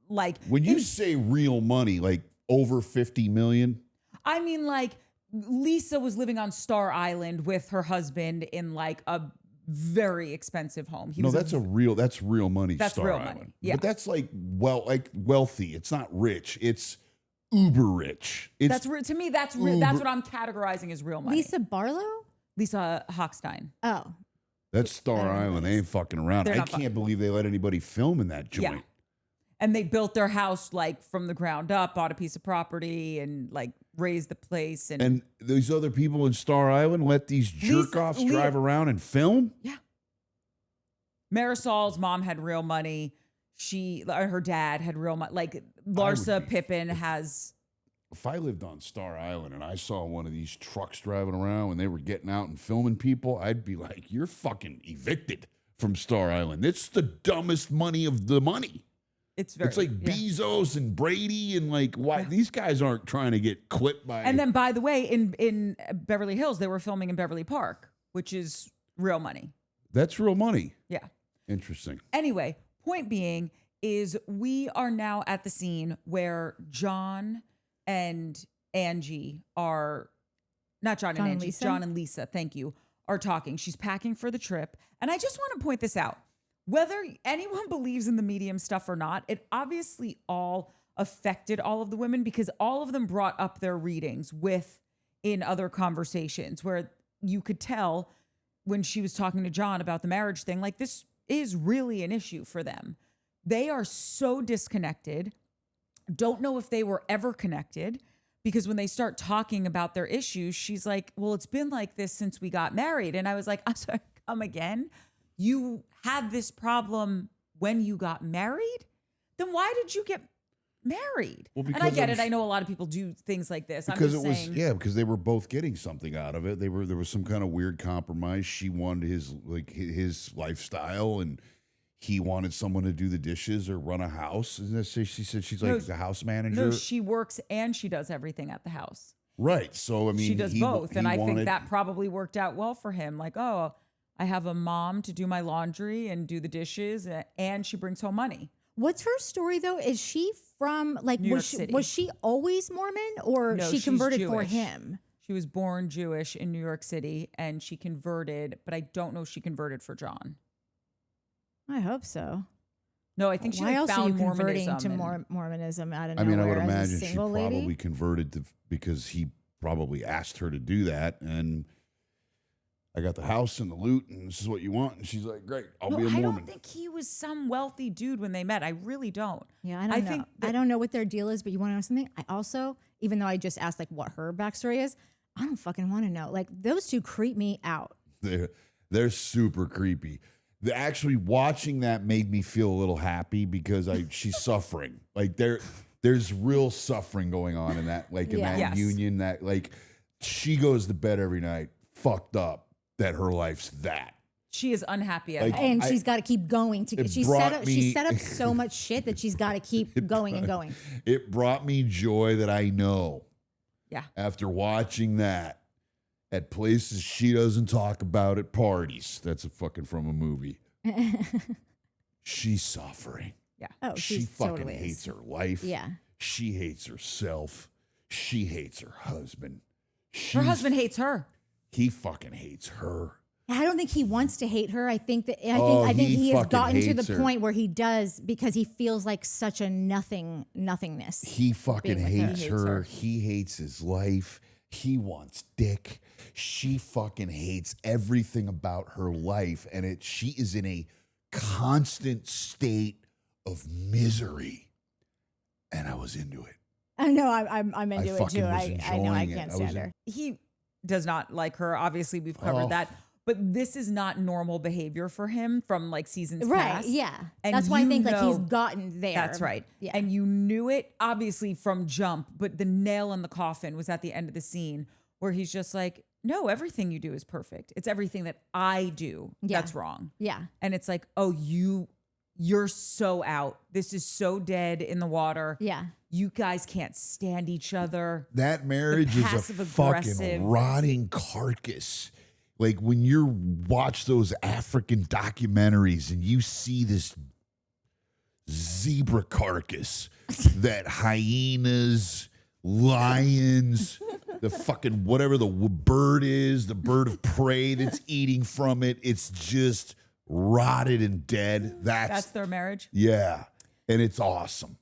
like... When you say real money, like over 50 million? I mean, like Lisa was living on Star Island with her husband in like a very expensive home. That's real money. That's Star real Island. money. Yeah. But that's like wealthy. It's not rich. It's uber rich. To me, that's what I'm categorizing as real money. Lisa Barlow? Lisa Hochstein. Oh, That's Star I don't know Island. what They ain't fucking around. They're I not can't believe they let anybody film in that joint. Yeah. And they built their house like from the ground up, bought a piece of property and like raised the place. And these other people in Star Island let these jerk-offs drive around and film? Yeah. Marisol's mom had real money. Her dad had real money. Like Larsa Pippen has. If I lived on Star Island and I saw one of these trucks driving around when they were getting out and filming people, I'd be like, you're fucking evicted from Star Island. It's the dumbest money of the money. It's like Bezos and Brady and like why these guys aren't trying to get clipped by. And then, by the way, in Beverly Hills, they were filming in Beverly Park, which is real money. That's real money. Yeah. Interesting. Anyway, point being is we are now at the scene where John and Angie are not John and Angie, John and Lisa, thank you, are talking. She's packing for the trip. And I just want to point this out. Whether anyone believes in the medium stuff or not, it obviously all affected all of the women because all of them brought up their readings in other conversations where you could tell when she was talking to John about the marriage thing, like this is really an issue for them. They are so disconnected, don't know if they were ever connected because when they start talking about their issues, she's like, well, it's been like this since we got married. And I was like, I'm sorry, come again? You had this problem when you got married? Then why did you get married? Well, and I get it. I know a lot of people do things like this. Because because they were both getting something out of it. There was some kind of weird compromise. She wanted his lifestyle, and he wanted someone to do the dishes or run a house. Isn't that she said she's like the house manager? No, she works and she does everything at the house. Right. So I mean, she does both, and I think that probably worked out well for him. Like, oh, I have a mom to do my laundry and do the dishes, and she brings home money. What's her story though? Is she from like New York City. Was she always Mormon or No, she she's converted for Jewish. him? She was born Jewish in New York City and she converted, but I don't know if she converted for John. I hope so. No, I think she Why else are you found converting Mormonism. to Mormonism out of I mean, I nowhere would as a imagine she single probably lady? converted because he probably asked her to do that, and I got the house and the loot, and this is what you want. And she's like, great, I'll be a Mormon. I don't think he was some wealthy dude when they met. I really don't. Yeah, I don't know. I don't know what their deal is, but you want to know something? I also, even though I just asked like what her backstory is, I don't fucking want to know. Like those two creep me out. They're super creepy. Actually, watching that made me feel a little happy because she's suffering. Like there's real suffering going on in that, like in that union. That like she goes to bed every night fucked up that her life's that. She is unhappy at home. And she's got to keep going. She set up so much shit that she's got to keep going and going. It brought me joy that I know. Yeah. After watching that at places she doesn't talk about at parties. That's from a movie. She's suffering. Yeah. Oh, she fucking totally hates her life. Yeah. She hates herself. She hates her husband. Her husband hates her. He fucking hates her. I don't think he wants to hate her. I think he has gotten to the point where he does because he feels like such a nothingness. He fucking hates her. He hates his life. He wants dick. She fucking hates everything about her life, and she is in a constant state of misery. And I was into it. I know I'm into it too. I know I enjoying can't it. stand her. He does not like her. Obviously, we've covered that. But this is not normal behavior for him from like seasons past. Right, yeah. And that's why I think like he's know- gotten there. That's right. Yeah. And you knew it obviously from jump, but the nail in the coffin was at the end of the scene where he's just like, no, everything you do is perfect. It's everything that I do that's wrong. Yeah. And it's like, oh, you're so out. This is so dead in the water. Yeah. You guys can't stand each other. That marriage is a fucking rotting carcass. Like when you watch those African documentaries and you see this zebra carcass that hyenas, lions, the fucking whatever the bird is, the bird of prey that's eating from it, it's just rotted and dead. That's their marriage. Yeah. And it's awesome.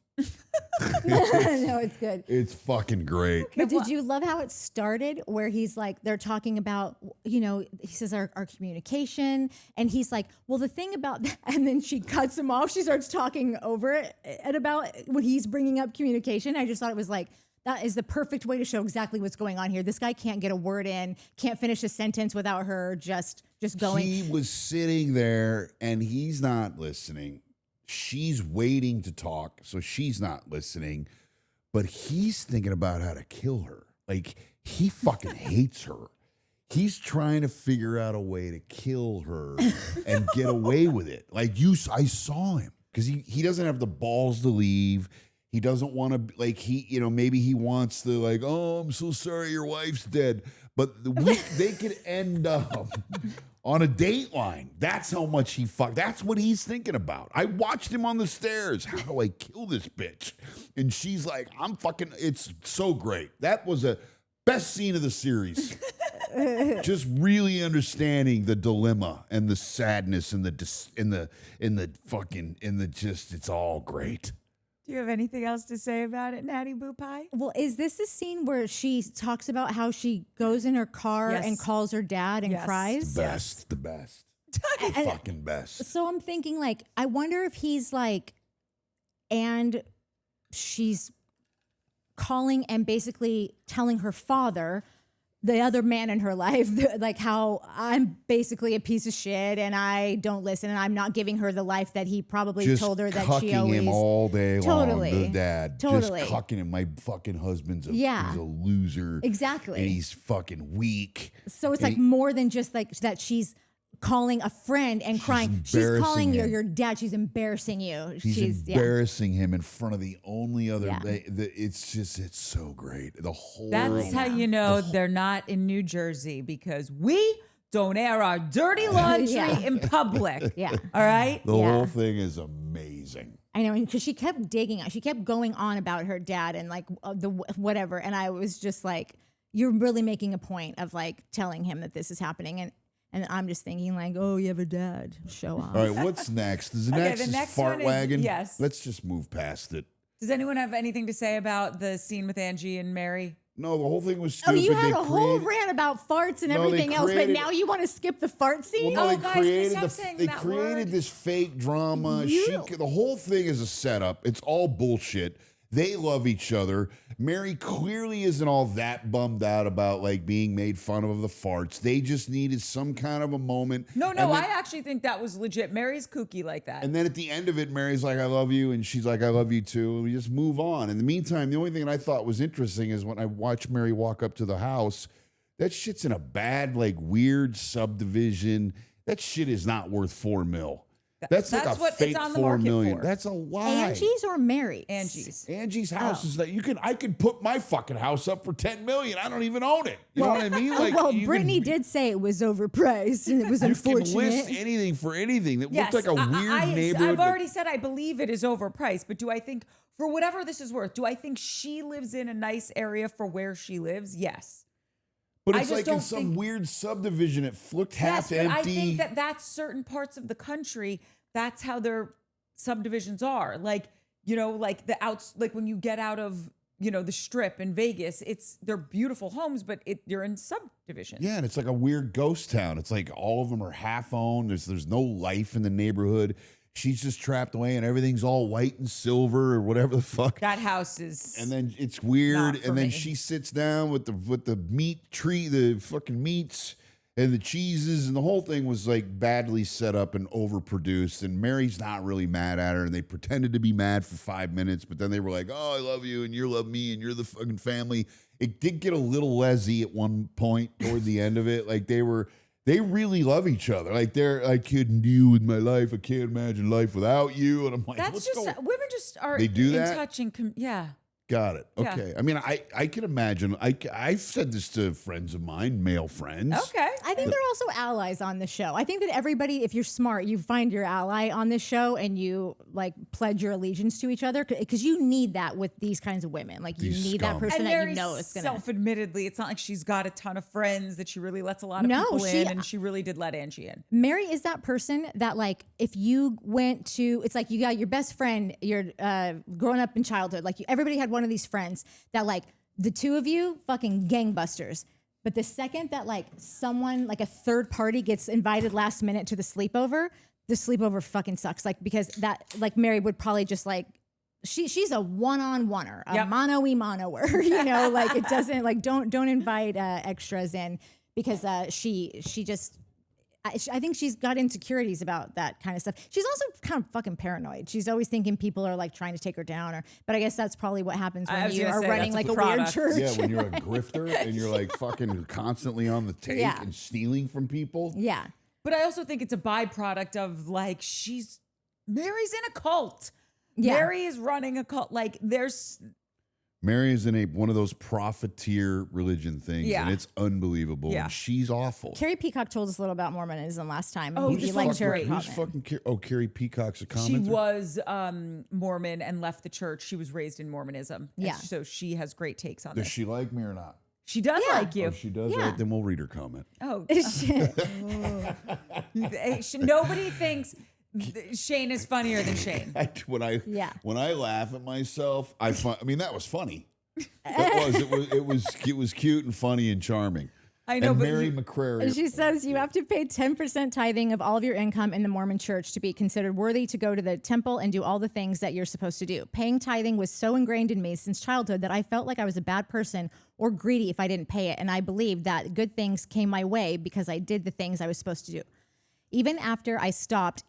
No, it's good. It's fucking great. But did you love how it started where he's like, they're talking about, he says our communication. And he's like, well, the thing about that. And then she cuts him off. She starts talking over it and about when he's bringing up communication. I just thought it was like, that is the perfect way to show exactly what's going on here. This guy can't get a word in, can't finish a sentence without her just going. He was sitting there and he's not listening. She's waiting to talk, so she's not listening. But he's thinking about how to kill her. Like, he fucking hates her. He's trying to figure out a way to kill her and get away with it. Like, I saw him because he doesn't have the balls to leave. He doesn't want to, like, maybe he wants to, like, oh, I'm so sorry your wife's dead. But they could end up on a Dateline. That's how much that's what he's thinking about. I watched him on the stairs. How do I kill this bitch? And she's like, it's so great. That was a best scene of the series. Just really understanding the dilemma and the sadness and it's all great. Do you have anything else to say about it, Natty Boo Pie? Well, is this a scene where she talks about how she goes in her car and calls her dad and cries? The best. Fucking best. So I'm thinking, like, I wonder if he's like, and she's calling and basically telling her father, the other man in her life, like how I'm basically a piece of shit and I don't listen and I'm not giving her the life that he probably just told her that she always. Cucking him all day Totally. long, the dad. Totally. Just cucking him. My fucking husband's he's a loser. Exactly. And he's fucking weak. So it's like more than just like that she's calling a friend and crying. She's calling your dad. She's embarrassing you. She's embarrassing him in front of the only other. It's so great. The whole. That's how you know they're not in New Jersey because we don't air our dirty laundry in public. Yeah. All right. The whole thing is amazing. I know, because she kept digging. She kept going on about her dad and like the whatever, and I was just like, you're really making a point of like telling him that this is happening, and I'm just thinking like, oh, you have a dad. Show off. All right, what's next? The next fart one wagon? Yes. Let's just move past it. Does anyone have anything to say about the scene with Angie and Mary? No, the whole thing was Oh, stupid. you had a whole rant about farts and everything else, but now you want to skip the fart scene? Well, no, they created this fake drama. The whole thing is a setup. It's all bullshit. They love each other. Mary clearly isn't all that bummed out about like being made fun of the farts. They just needed some kind of a moment. No, I actually think that was legit. Mary's kooky like that. And then at the end of it, Mary's like, I love you. And she's like, I love you too. And we just move on. In the meantime, the only thing that I thought was interesting is when I watched Mary walk up to the house, that shit's in a bad, like weird subdivision. That shit is not worth $4 million. That's like a what fake it's on the $4 market million. for. That's a lie. Angie's or Mary's? Angie's house is that I could put my fucking house up for $10 million. I don't even own it. You know what I mean? Like, Brittany did say it was overpriced and it was unfortunate. You can list anything for anything. That looked like a weird neighborhood. I've already said I believe it is overpriced, but do I think, for whatever this is worth, do I think she lives in a nice area for where she lives? Yes. But it's like in some weird subdivision. It looked half empty. I think that that's certain parts of the country. That's how their subdivisions are. Like, like like when you get out of, the strip in Vegas, they're beautiful homes, but you're in subdivisions. Yeah, and it's like a weird ghost town. It's like all of them are half owned. There's no life in the neighborhood. She's just trapped away and everything's all white and silver or whatever the fuck. That house is. And then it's weird. And then me. she sits down with the meat tree, the fucking meats and the cheeses. And the whole thing was like badly set up and overproduced. And Mary's not really mad at her. And they pretended to be mad for 5 minutes. But then they were like, oh, I love you and you love me and you're the fucking family. It did get a little lesy at one point toward the end of it. Like they really love each other. Like I couldn't deal with my life. I can't imagine life without you. And I'm like, women just are they do in that? touch and yeah. Got it. Yeah. Okay. I mean, I can imagine. I've said this to friends of mine, male friends. Okay. I think they're also allies on the show. I think that everybody, if you're smart, you find your ally on this show and you like pledge your allegiance to each other because you need that with these kinds of women. Like you These need that scum. person And that you Mary's know is gonna. self-admittedly, it's not like she's got a ton of friends that she really lets a lot of No, people she- in, and she really did let Angie in. Mary is that person that like if you went to, it's like you got your best friend, you're growing up in childhood, like everybody had one of these friends that like the two of you fucking gangbusters. But the second that like someone like a third party gets invited last minute to the sleepover fucking sucks. Like because that like Mary would probably just like she's a one-on-oneer, a Yep. mono-y-monoer, you know, like it doesn't like don't invite extras in because she just I think she's got insecurities about that kind of stuff. She's also kind of fucking paranoid. She's always thinking people are like trying to take her down, but I guess that's probably what happens I when was you gonna are say, running that's like a a weird product. church. Yeah, when you're a grifter and you're like fucking constantly on the take Yeah. and stealing from people. Yeah. But I also think it's a byproduct of like Mary's in a cult. Yeah. Mary is running a cult. Like Mary is in one of those profiteer religion things, Yeah. and it's unbelievable. Yeah. And she's awful. Carrie Peacock told us a little about Mormonism last time. Oh, and this he liked her great. Who's comment. fucking Carrie Peacock's a commenter? she was Mormon and left the church. She was raised in Mormonism. And Yeah. so she has great takes on Does this. she like me or not? She does Yeah. like you. If she does, Yeah. right, then we'll read her comment. Oh, nobody thinks Shane is funnier than Shane. When I laugh at myself, I mean that was funny. It was cute and funny and charming. I know, and but Mary McCrary. She says you have to pay 10% tithing of all of your income in the Mormon church to be considered worthy to go to the temple and do all the things that you're supposed to do. Paying tithing was so ingrained in me since childhood that I felt like I was a bad person or greedy if I didn't pay it. And I believed that good things came my way because I did the things I was supposed to do. Even after I stopped,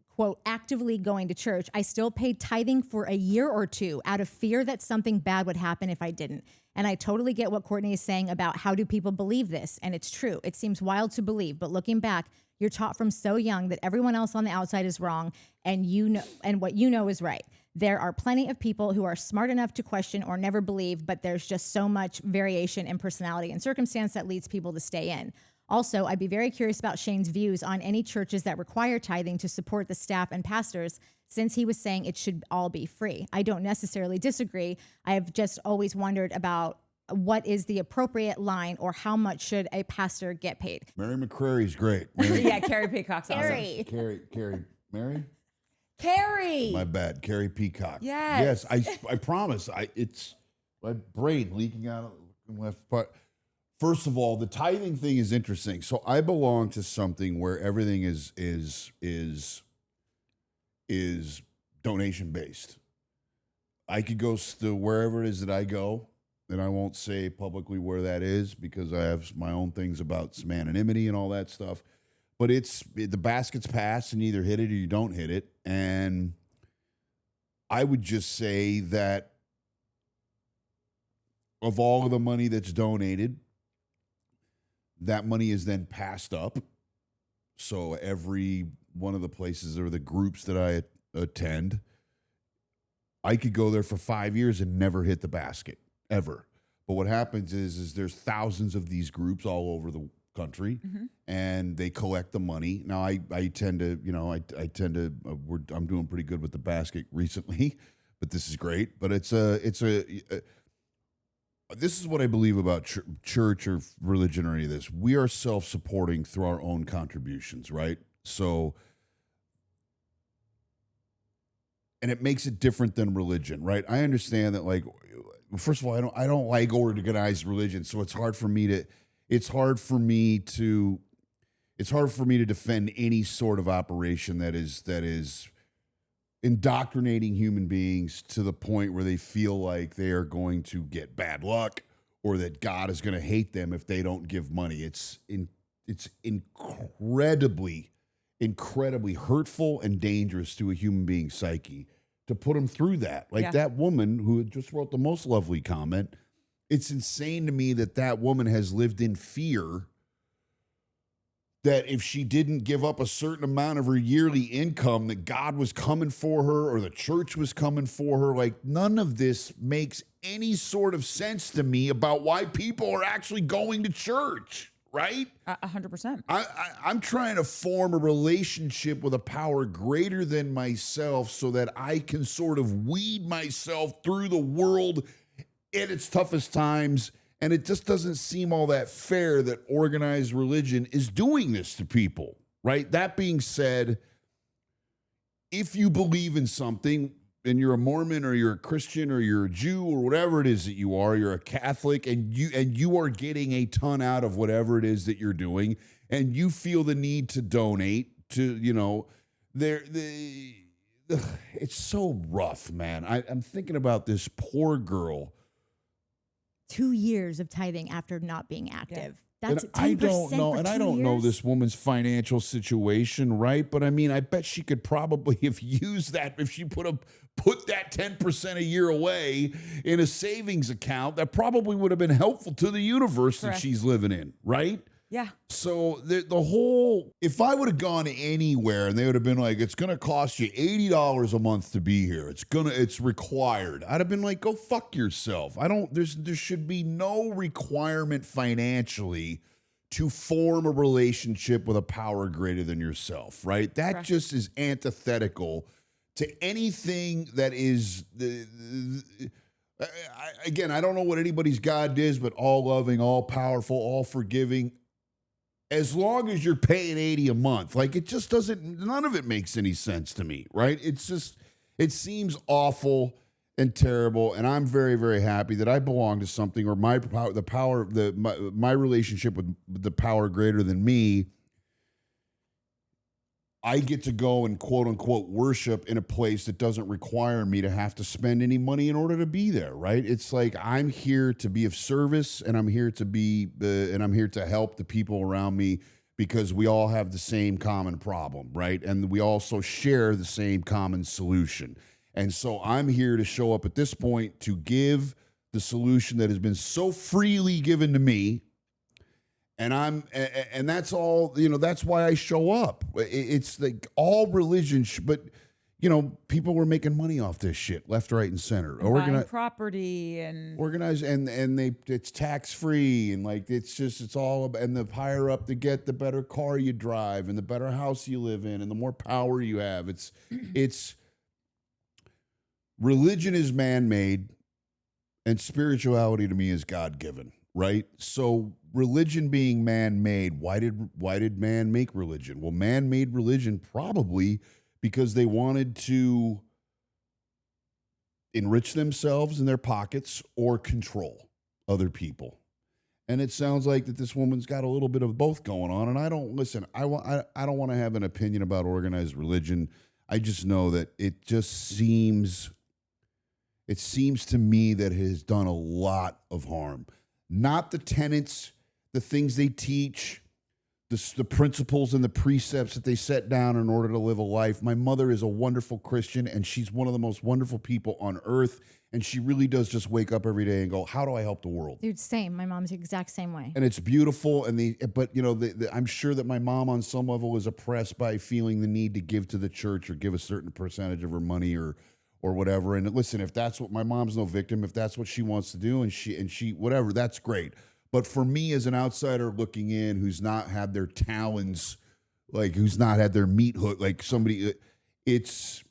quote, actively going to church, I still paid tithing for a year or two out of fear that something bad would happen if I didn't. And I totally get what Courtney is saying about how do people believe this? And it's true. It seems wild to believe, but looking back, you're taught from so young that everyone else on the outside is wrong and you know, and what you know is right. There are plenty of people who are smart enough to question or never believe, but there's just so much variation in personality and circumstance that leads people to stay in. Also, I'd be very curious about Shane's views on any churches that require tithing to support the staff and pastors, since he was saying it should all be free. I don't necessarily disagree. I have just always wondered about what is the appropriate line or how much should a pastor get paid. Mary McCrary's great. Mary, Yeah, Carrie Peacock's awesome. Carrie, Mary? Carrie. My bad. Carrie Peacock. Yes. Yes, I promise. It's my brain leaking out of the left part. First of all, the tithing thing is interesting. So I belong to something where everything is donation based. I could go to wherever it is that I go, and I won't say publicly where that is because I have my own things about some anonymity and all that stuff. But the basket's passed, and you either hit it or you don't hit it. And I would just say that of all of the money that's donated, that money is then passed up. So every one of the places or the groups that I attend, I could go there for 5 years and never hit the basket, ever. But what happens is there's thousands of these groups all over the country, and they collect the money. Now I tend to, I'm doing pretty good with the basket recently, but this is great. But this is what I believe about church or religion or any of this. We are self-supporting through our own contributions, right? So, and it makes it different than religion, right? I understand that, like, first of all, I don't like organized religion, so it's hard for me to defend any sort of operation that is indoctrinating human beings to the point where they feel like they are going to get bad luck or that God is going to hate them if they don't give money. It's incredibly hurtful and dangerous to a human being's psyche to put them through that. Like that woman who just wrote the most lovely comment. It's insane to me that woman has lived in fear that if she didn't give up a certain amount of her yearly income, that God was coming for her or the church was coming for her. Like, none of this makes any sort of sense to me about why people are actually going to church, right? 100%. I'm trying to form a relationship with a power greater than myself so that I can sort of weed myself through the world at its toughest times. And it just doesn't seem all that fair that organized religion is doing this to people, right? That being said, if you believe in something and you're a Mormon or you're a Christian or you're a Jew or whatever it is that you are, you're a Catholic and you are getting a ton out of whatever it is that you're doing, and you feel the need to donate to, it's so rough, man. I'm thinking about this poor girl. 2 years of tithing after not being active. That's 10% I don't know, for and 2 I don't know years? this woman's financial situation, right? But I mean, I bet she could probably have used that if she put that 10% a year away in a savings account. That probably would have been helpful to the universe that she's living in, right? Yeah. So the whole, if I would have gone anywhere and they would have been like, it's going to cost you $80 a month to be here. It's required. I'd have been like, go fuck yourself. There should be no requirement financially to form a relationship with a power greater than yourself, right? That just is antithetical to anything that is again, I don't know what anybody's God is, but all loving, all powerful, all forgiving. As long as you're paying $80 a month, like it just doesn't, none of it makes any sense to me, right? It's just, it seems awful and terrible. And I'm very, very happy that I belong to something, or my relationship with the power greater than me. I get to go and quote unquote worship in a place that doesn't require me to have to spend any money in order to be there, right? It's like I'm here to be of service, and I'm here to help the people around me because we all have the same common problem, right? And we also share the same common solution. And so I'm here to show up at this point to give the solution that has been so freely given to me. And that's all, that's why I show up. It's like all religion, but people were making money off this shit left, right, and center. Buying property and organized, and it's tax free, and like it's all about, and the higher up to get, the better car you drive, and the better house you live in, and the more power you have. It's religion is man-made, and spirituality to me is God-given, right? So religion being man-made, why did man make religion? Well, man made religion probably because they wanted to enrich themselves in their pockets or control other people. And it sounds like that this woman's got a little bit of both going on. And I don't want to have an opinion about organized religion. I just know that it seems to me that it has done a lot of harm. Not the tenets, the things they teach, the principles and the precepts that they set down in order to live a life. My mother is a wonderful Christian, and she's one of the most wonderful people on earth. And she really does just wake up every day and go, how do I help the world? Dude, same. My mom's the exact same way. And it's beautiful. But I'm sure that my mom on some level was oppressed by feeling the need to give to the church or give a certain percentage of her money or whatever. And listen, if that's what, my mom's no victim, if that's what she wants to do and she whatever, that's great. But for me as an outsider looking in, who's not had their talons, like who's not had their meat hook, like somebody, it's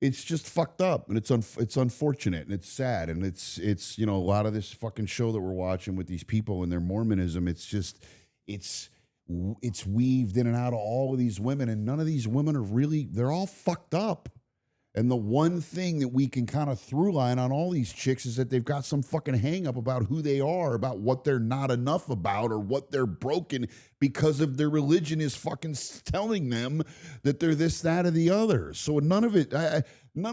just fucked up, and it's unfortunate, and it's sad, and it's a lot of this fucking show that we're watching with these people and their Mormonism. It's weaved in and out of all of these women, and none of these women they're all fucked up. And the one thing that we can kind of through line on all these chicks is that they've got some fucking hang up about who they are, about what they're not enough about, or what they're broken because of their religion is fucking telling them that they're this, that, or the other. So none of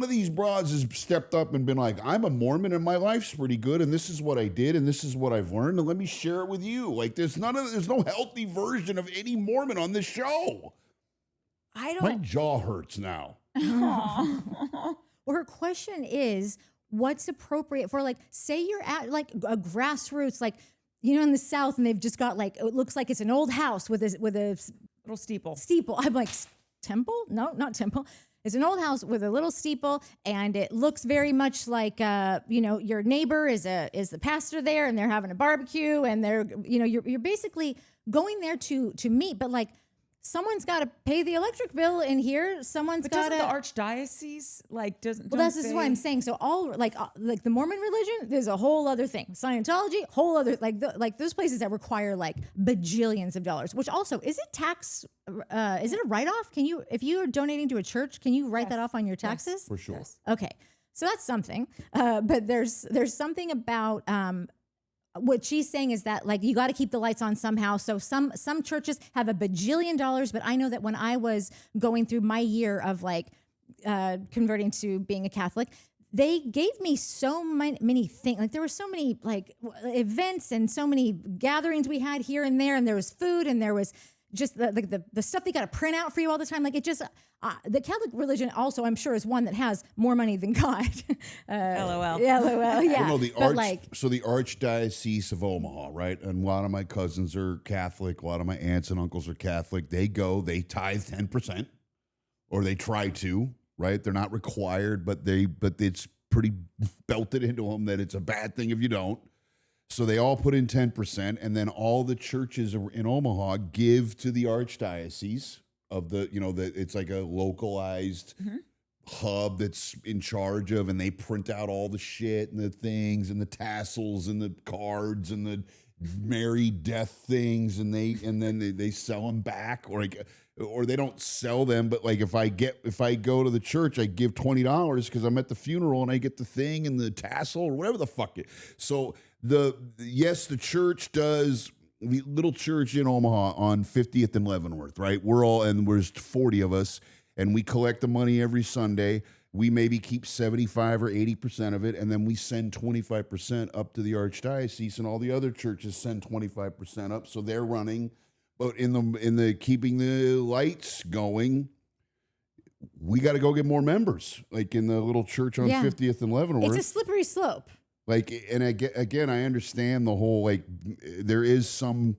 these broads has stepped up and been like, I'm a Mormon and my life's pretty good, and this is what I did, and this is what I've learned, and let me share it with you. Like there's no healthy version of any Mormon on this show. My jaw hurts now. Well, her question is, what's appropriate for, like, say you're at like a grassroots, like in the South, and they've just got like, it looks like it's an old house with a Little steeple. I'm like, temple? No, not temple. It's an old house with a little steeple, and it looks very much like, your neighbor is the pastor there, and they're having a barbecue, and they're, you're basically going there to meet, but like, someone's got to pay the electric bill in here. Someone's got to. Doesn't the archdiocese doesn't? Well, this is what I'm saying. So all like the Mormon religion, there's a whole other thing. Scientology, whole other like those places that require like bajillions of dollars. Which also is it tax? Is it a write off? Can you, if you are donating to a church, can you write that off on your taxes? For sure. Yes. Okay, so that's something. But there's something about. What she's saying is that like you got to keep the lights on somehow. So some churches have a bajillion dollars, but I know that when I was going through my year of like converting to being a Catholic, they gave me so many things. Like there were so many like events and so many gatherings we had here and there, and there was food and there was just the stuff they got to print out for you all the time. Like it just the Catholic religion also, I'm sure, is one that has more money than God. LOL. LOL. Yeah. Well, no, the But Archdiocese of Omaha, right? And a lot of my cousins are Catholic. A lot of my aunts and uncles are Catholic. They tithe 10%, or they try to, right? They're not required, but it's pretty belted into them that it's a bad thing if you don't. So they all put in 10%, and then all the churches in Omaha give to the Archdiocese of it's like a localized hub that's in charge of, and they print out all the shit and the things and the tassels and the cards and the Mary death things, and then they sell them back, or they don't sell them, but like if I go to the church, I give $20 because I'm at the funeral and I get the thing and the tassel or whatever the fuck it. So the church does. The little church in Omaha on 50th and Leavenworth, right? There's 40 of us, and we collect the money every Sunday. We maybe keep 75 or 80% of it, and then we send 25% up to the Archdiocese, and all the other churches send 25% up, so they're running. But in the keeping the lights going, we got to go get more members, like in the little church on 50th and Leavenworth. it's a slippery slope. Like, and again, I understand the whole, like, there is some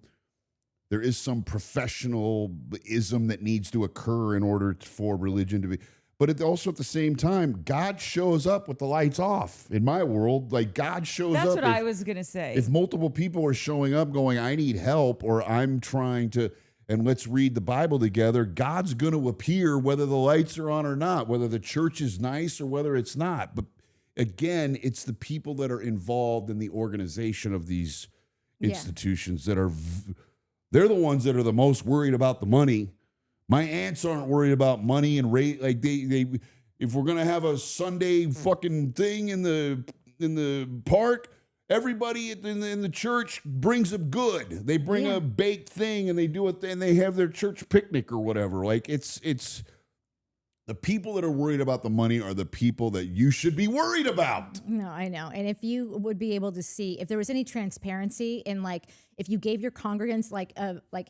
professionalism that needs to occur in order for religion to be, but it also at the same time, God shows up with the lights off in my world. Like God shows up. That's what I was going to say. If multiple people are showing up going, I need help, or I'm trying to, and let's read the Bible together, God's going to appear whether the lights are on or not, whether the church is nice or whether it's not. But again, it's the people that are involved in the organization of these institutions that they're the ones that are the most worried about the money. My aunts aren't worried about money and rate. Like they if we're gonna have a Sunday fucking thing in the park, everybody in the church brings a good. They bring a baked thing and they do it, and they have their church picnic or whatever. Like it's. The people that are worried about the money are the people that you should be worried about. No, I know. And if you would be able to see if there was any transparency in, like, if you gave your congregants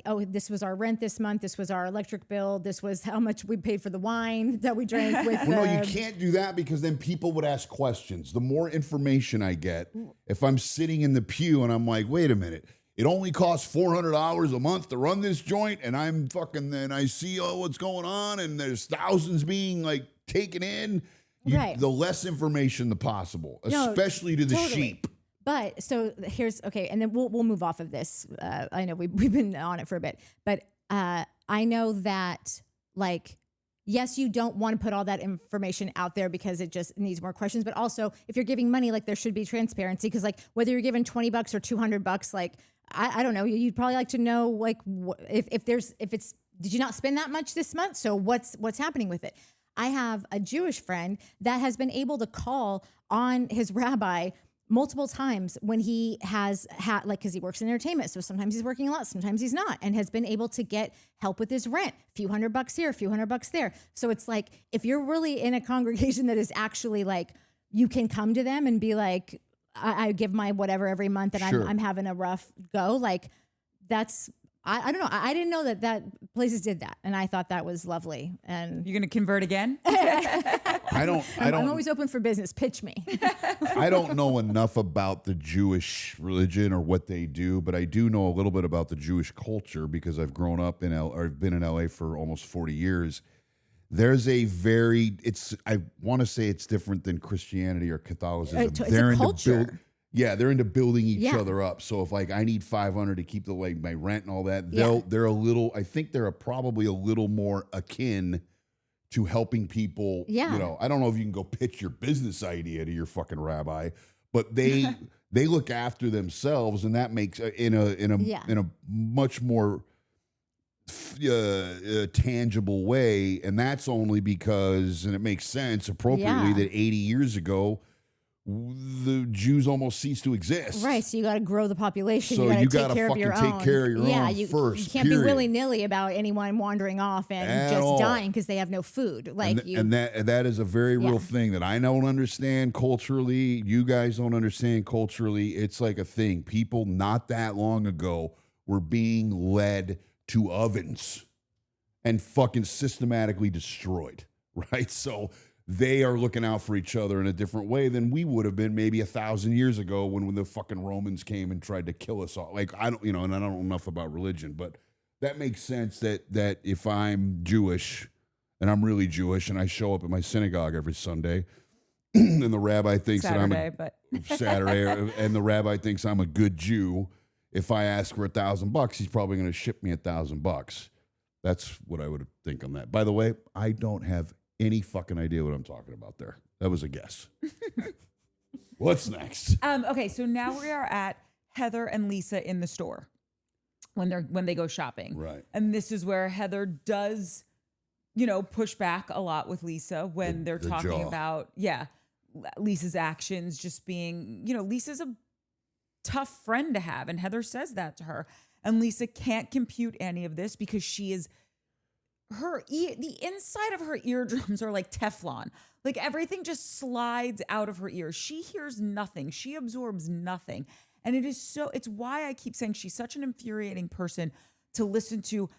oh, this was our rent this month, this was our electric bill, this was how much we paid for the wine that we drank with. Well, no, you can't do that because then people would ask questions. The more information I get, if I'm sitting in the pew and I'm like, wait a minute, it only costs $400 a month to run this joint, and and I see what's going on, and there's thousands being like taken in. The less information the possible, especially to the sheep. But so here's and then we'll move off of this. I know we've been on it for a bit, but I know that like. Yes, you don't want to put all that information out there because it just needs more questions. But also, if you're giving money, like there should be transparency, because like whether you're giving $20 or $200, like I don't know, you'd probably like to know like if it's did you not spend that much this month? So what's happening with it? I have a Jewish friend that has been able to call on his rabbi multiple times when he has had, like, because he works in entertainment. So sometimes he's working a lot, sometimes he's not, and has been able to get help with his rent, a few $100 here, a few $100 there. So it's like, if you're really in a congregation that is actually like, you can come to them and be like, I give my whatever every month and I'm having a rough go. Like I don't know. I didn't know that places did that, and I thought that was lovely. And You gonna convert again? I'm always open for business. Pitch me. I don't know enough about the Jewish religion or what they do, but I do know a little bit about the Jewish culture because I've grown up I've been in LA for almost 40 years. There's a I want to say it's different than Christianity or Catholicism. It's a culture. They're into building each other up. So if like I need $500 to keep my rent and all that, they're a little. I think they're probably a little more akin to helping people. Yeah. You know, I don't know if you can go pitch your business idea to your fucking rabbi, but they look after themselves, and that makes in a much more tangible way, and that's only because, and it makes sense appropriately that 80 years ago the Jews almost ceased to exist. Right, so you got to grow the population. So you got to take care of your own. Take care of your own first. You can't be willy-nilly about anyone wandering off and just dying because they have no food. And that is a very real thing that I don't understand culturally. You guys don't understand culturally. It's like a thing. People not that long ago were being led to ovens and fucking systematically destroyed, right? So they are looking out for each other in a different way than we would have been maybe 1,000 years ago when the fucking Romans came and tried to kill us all. Like, I don't, and I don't know enough about religion, but that makes sense that if I'm Jewish and I'm really Jewish and I show up at my synagogue every Sunday and the rabbi thinks Saturday, and the rabbi thinks I'm a good Jew, if I ask for $1,000, he's probably going to ship me $1,000. That's what I would think on that. By the way, I don't have any fucking idea what I'm talking about there. That was a guess. What's next? Okay, so now we are at Heather and Lisa in the store when they go shopping. Right. And this is where Heather does, push back a lot with Lisa when they're talking about, Lisa's actions just being, Lisa's a tough friend to have. And Heather says that to her. And Lisa can't compute any of this because she is the inside of her eardrums are like Teflon. Like everything just slides out of her ears. She hears nothing. She absorbs nothing. And it's why I keep saying she's such an infuriating person to listen to,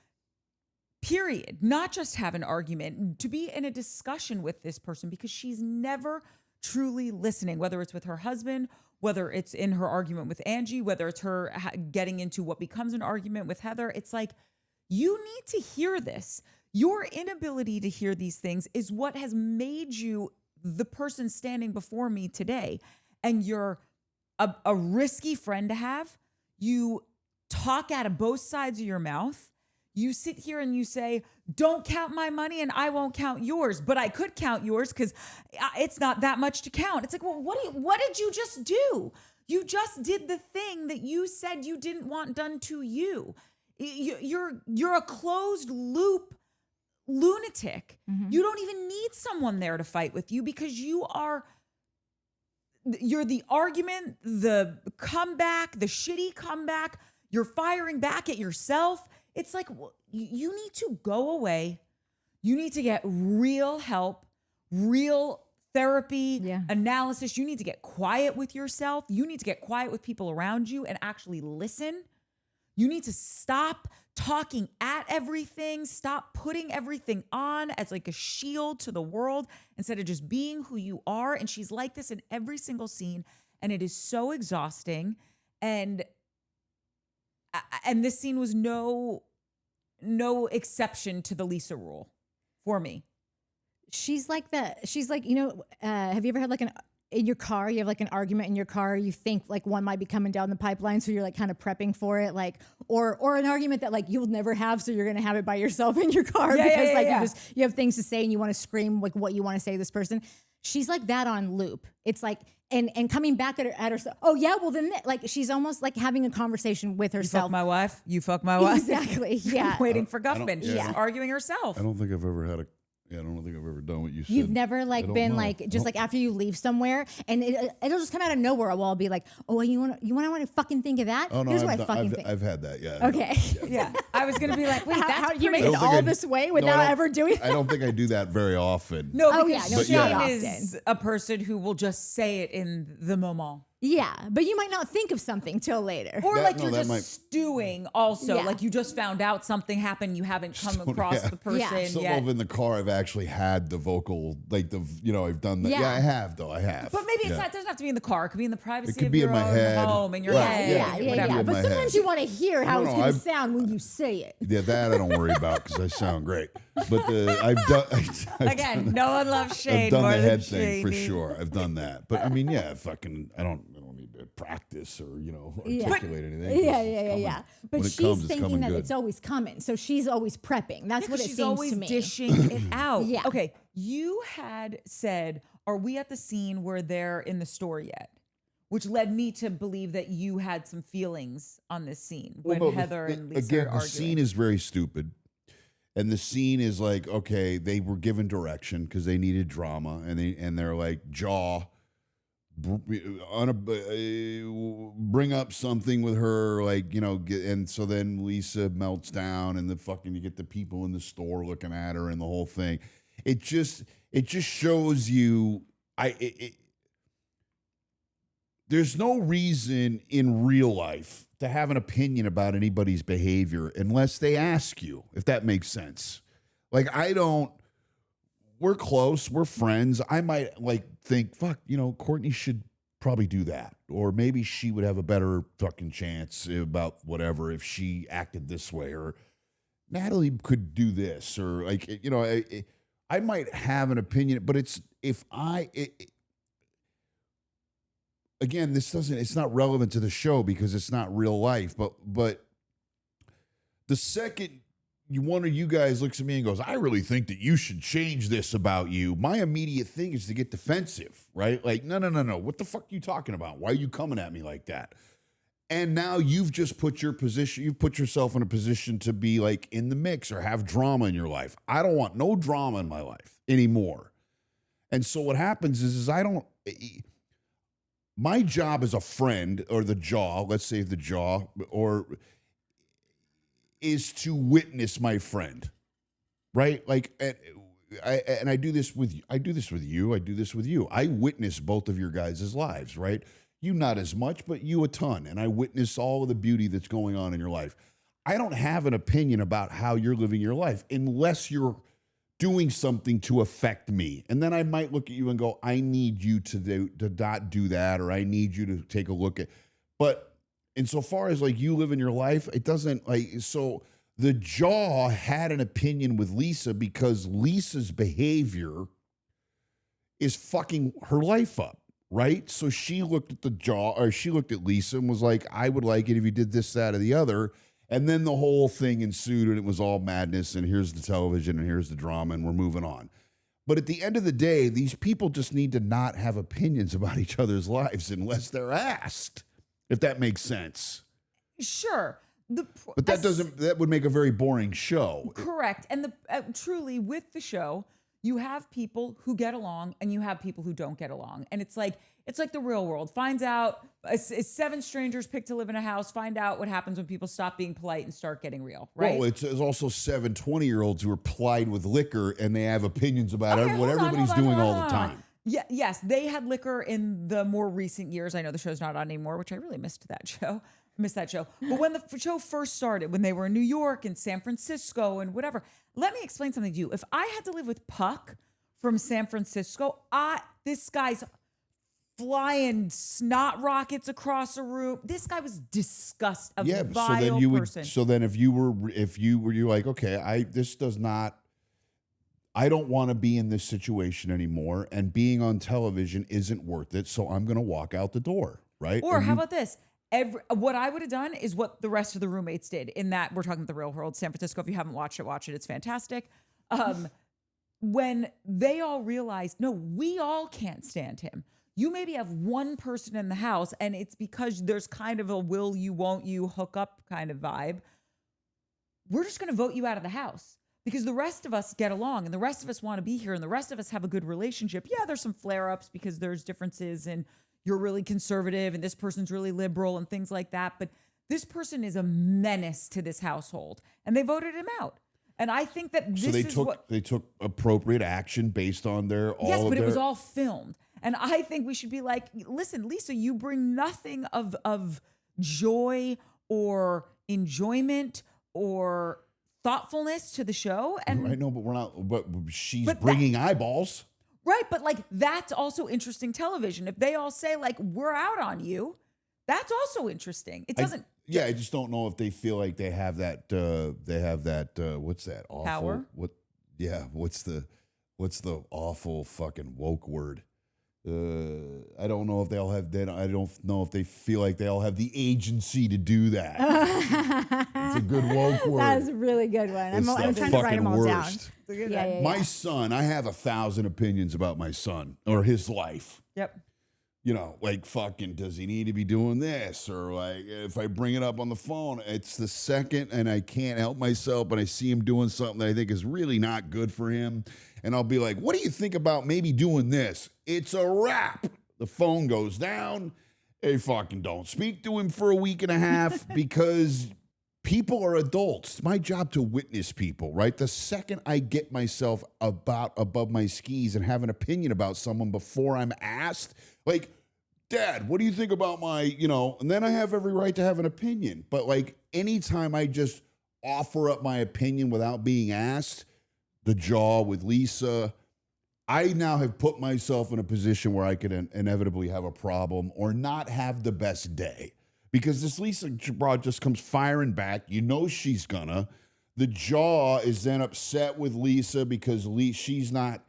period. Not just have an argument, to be in a discussion with this person because she's never truly listening, whether it's with her husband, whether it's in her argument with Angie, whether it's her getting into what becomes an argument with Heather. It's like, you need to hear this. Your inability to hear these things is what has made you the person standing before me today. And you're a risky friend to have. You talk out of both sides of your mouth. You sit here and you say, don't count my money and I won't count yours, but I could count yours because it's not that much to count. It's like, well, what did you just do? You just did the thing that you said you didn't want done to you. You're a closed loop lunatic. Mm-hmm. You don't even need someone there to fight with you because you're the argument, the comeback, the shitty comeback. You're firing back at yourself. It's like, you need to go away. You need to get real help, real therapy, analysis. You need to get quiet with yourself. You need to get quiet with people around you and actually listen. You need to stop talking at everything. Stop putting everything on as like a shield to the world instead of just being who you are. And she's like this in every single scene. And it is so exhausting. And this scene was no exception to the Lisa rule for me. She's like that. She's like, have you ever had like in your car, you have like an argument in your car, you think like one might be coming down the pipeline, so you're like kind of prepping for it, like, or an argument that like you'll never have, so you're gonna have it by yourself in your car you have things to say and you want to scream like what you want to say to this person. She's like that on loop. It's like, and coming back at herself. Oh yeah, well then, like she's almost like having a conversation with herself. You fuck my wife. You fuck my wife. Exactly. Yeah. Waiting for Guffman. She's arguing herself. I don't think I've ever done what you said. You've never like been like just like after you leave somewhere and it'll just come out of nowhere. Well, I'll be like, oh, you want to fucking think of that? Oh no, here's what I fucking think. I've had that. Yeah. Okay. Yeah. I was gonna be like, wait, how you make it all this way without ever doing it? I don't think I do that very often. No, because Shane is a person who will just say it in the moment. Yeah, but you might not think of something till later. Or like you're that just might- stewing also. Yeah. Like you just found out something happened. You haven't come across the person Yeah. yet. Some of in the car, I've actually had the vocal, like I've done that. Yeah. Yeah, I have though. I have. But maybe Yeah. it doesn't have to be in the car. It could be in the privacy could of be your in my own head. home, in your Right, head, Yeah. whatever. in But my sometimes head. you want to hear how it's No, going to I've- sound when you say it. Yeah, that I don't worry about because I sound great. But I've done Again, no one loves Shane I've done more the than head thing for Shane. sure. I've done that. But I mean, yeah, I don't need to practice or articulate anything. Yeah. But When it she's comes, it's thinking coming that good. it's always coming. So she's always prepping. That's Yeah, what 'cause it she's seems always to me. dishing it out. Yeah. Okay, you had said, "Are we at the scene where they're in the store yet?" Which led me to believe that you had some feelings on this scene when Well, no, Heather and Lisa again, are the arguing. scene is very stupid. And the scene is like, okay, they were given direction because they needed drama, and they're like, bring up something with her, like and so then Lisa melts down, and you get the people in the store looking at her, and the whole thing. It just shows you, there's no reason in real life to have an opinion about anybody's behavior unless they ask you, if that makes sense. Like, we're close, we're friends. I might think, fuck, Courtney should probably do that. Or maybe she would have a better fucking chance about whatever if she acted this way. Or Natalie could do this. Or I might have an opinion, but again, it's not relevant to the show because it's not real life. But the second one of you guys looks at me and goes, I really think that you should change this about you, my immediate thing is to get defensive, right? Like, no. What the fuck are you talking about? Why are you coming at me like that? And now you've just put yourself in a position to be like in the mix or have drama in your life. I don't want no drama in my life anymore. And so what happens is my job as a friend, or the jaw, let's say the jaw, is to witness my friend, right? Like, and I do this with you. I do this with you. I witness both of your guys' lives, right? You not as much, but you a ton. And I witness all of the beauty that's going on in your life. I don't have an opinion about how you're living your life unless you're doing something to affect me. And then I might look at you and go, I need you to not do that, or I need you to take a look at. But insofar as like you live in your life, it doesn't so the jaw had an opinion with Lisa because Lisa's behavior is fucking her life up, right? So she looked at the jaw, or she looked at Lisa and was like, I would like it if you did this, that, or the other. And then the whole thing ensued, and it was all madness, and here's the television, and here's the drama, and we're moving on. But at the end of the day, these people just need to not have opinions about each other's lives unless they're asked, if that makes sense. Sure. But that would make a very boring show. Correct. And truly, with the show, you have people who get along and you have people who don't get along. And it's like the real world. Finds out, 7 strangers picked to live in a house, find out what happens when people stop being polite and start getting real, right? Well, it's also 7 20-year-olds who are plied with liquor and they have opinions about what everybody's doing all the time. Yeah, yes, they had liquor in the more recent years. I know the show's not on anymore, which I really missed that show. But when the show first started, when they were in New York and San Francisco and whatever, let me explain something to you. If I had to live with Puck from San Francisco, this guy's flying snot rockets across a room. This guy was disgusting. Vile person. So then if you were like, okay, I don't want to be in this situation anymore, and being on television isn't worth it, so I'm going to walk out the door, right? Or how about this? What I would have done is what the rest of the roommates did, in that we're talking about the real world, San Francisco. If you haven't watched it, watch it. It's fantastic. When they all realized, no, we all can't stand him. You maybe have one person in the house, and it's because there's kind of a will you, won't you, hook up kind of vibe. We're just going to vote you out of the house because the rest of us get along and the rest of us want to be here and the rest of us have a good relationship. Yeah, there's some flare-ups because there's differences and you're really conservative and this person's really liberal and things like that. But this person is a menace to this household, and they voted him out. And I think that they took appropriate action based on it was all filmed. And I think we should be like, listen, Lisa, you bring nothing of joy or enjoyment or thoughtfulness to the show. And I know, but we're not. But she's bringing eyeballs. Right, but like that's also interesting television. If they all say like we're out on you, that's also interesting. It doesn't. I just don't know if they feel like they have that. They have that. What's that? Awful. Power? What? Yeah. What's the awful fucking woke word? I don't know if they'll have. I don't know if they feel like they all have the agency to do that. It's a good woke word. That's a really good one. I'm trying to write them all down. Yeah. My son, I have 1,000 opinions about my son or his life. Yep. You know, like fucking, does he need to be doing this? Or like, if I bring it up on the phone, it's the second and I can't help myself, but I see him doing something that I think is really not good for him. And I'll be like, what do you think about maybe doing this? It's a wrap. The phone goes down. They fucking don't speak to him for a week and a half because people are adults. It's my job to witness people, right? The second I get myself above my skis and have an opinion about someone before I'm asked, like, Dad, what do you think about my, and then I have every right to have an opinion. But like anytime I just offer up my opinion without being asked, the jaw with Lisa, I now have put myself in a position where I could inevitably have a problem or not have the best day. Because this Lisa broad just comes firing back. You know she's gonna. The jaw is then upset with Lisa because Lisa's not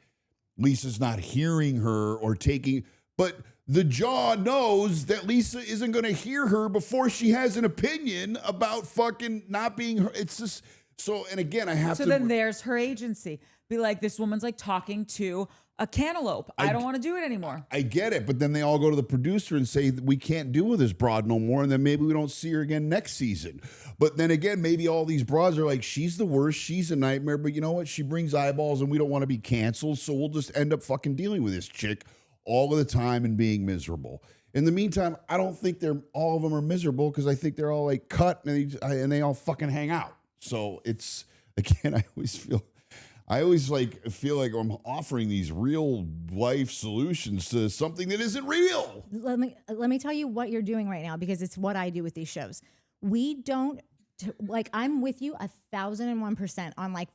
hearing her or taking, but the jaw knows that Lisa isn't going to hear her before she has an opinion about fucking not being her. It's just so, and again, I have to. So then there's her agency. Be like, this woman's like talking to a cantaloupe. I don't want to do it anymore. I get it. But then they all go to the producer and say, we can't deal with this broad no more. And then maybe we don't see her again next season. But then again, maybe all these broads are like, she's the worst. She's a nightmare. But you know what? She brings eyeballs and we don't want to be canceled. So we'll just end up fucking dealing with this chick all of the time and being miserable. In the meantime, I don't think all of them are miserable because I think they're all like cut and they all fucking hang out. So it's, again, I always feel like I'm offering these real life solutions to something that isn't real. Let me tell you what you're doing right now, because it's what I do with these shows. We don't I'm with you 1,001% on like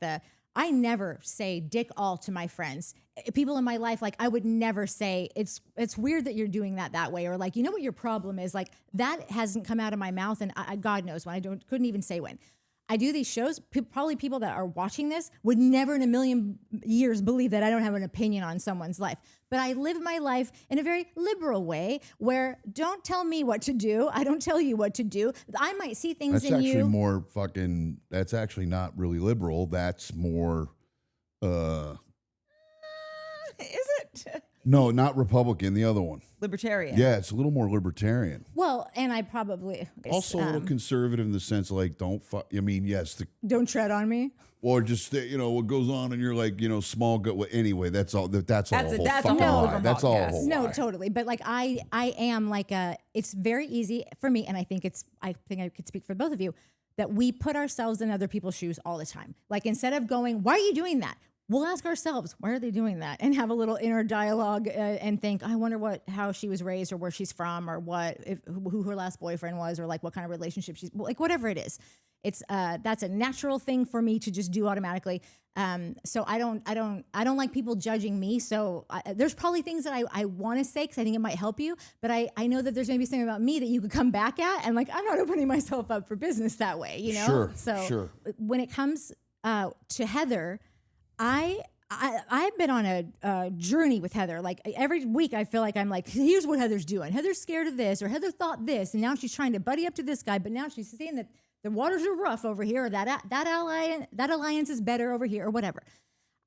I never say dick all to my friends. People in my life, like I would never say it's weird that you're doing that way, or like, you know what your problem is, like that hasn't come out of my mouth, and God knows when. Couldn't even say when. I do these shows, probably people that are watching this would never in a million years believe that I don't have an opinion on someone's life. But I live my life in a very liberal way where don't tell me what to do. I don't tell you what to do. I might see things in you. That's actually not really liberal. That's more, Is it? No, not Republican, the other one. Libertarian. Yeah, it's a little more libertarian. Well, and I probably... Also a little conservative in the sense of like, don't tread on me. Or just, what goes on and you're like, small gut. Well, anyway, that's all. That's all. That's a whole lie. That's all. A whole no, lie. Totally. But like I am like it's very easy for me, and I think I could speak for both of you, that we put ourselves in other people's shoes all the time. Like instead of going, why are you doing that? We'll ask ourselves, why are they doing that? And have a little inner dialogue and think, I wonder how she was raised or where she's from or who her last boyfriend was or like what kind of relationship she's, like whatever it is. It's that's a natural thing for me to just do automatically. So I don't like people judging me. So there's probably things that I want to say because I think it might help you. But I know that there's maybe something about me that you could come back at, and like I'm not opening myself up for business that way, Sure. So when it comes to Heather, I've been on a journey with Heather. Like every week I feel like I'm like, here's what Heather's doing. Heather's scared of this, or Heather thought this, and now she's trying to buddy up to this guy, but now she's saying that the waters are rough over here, or that alliance is better over here, or whatever.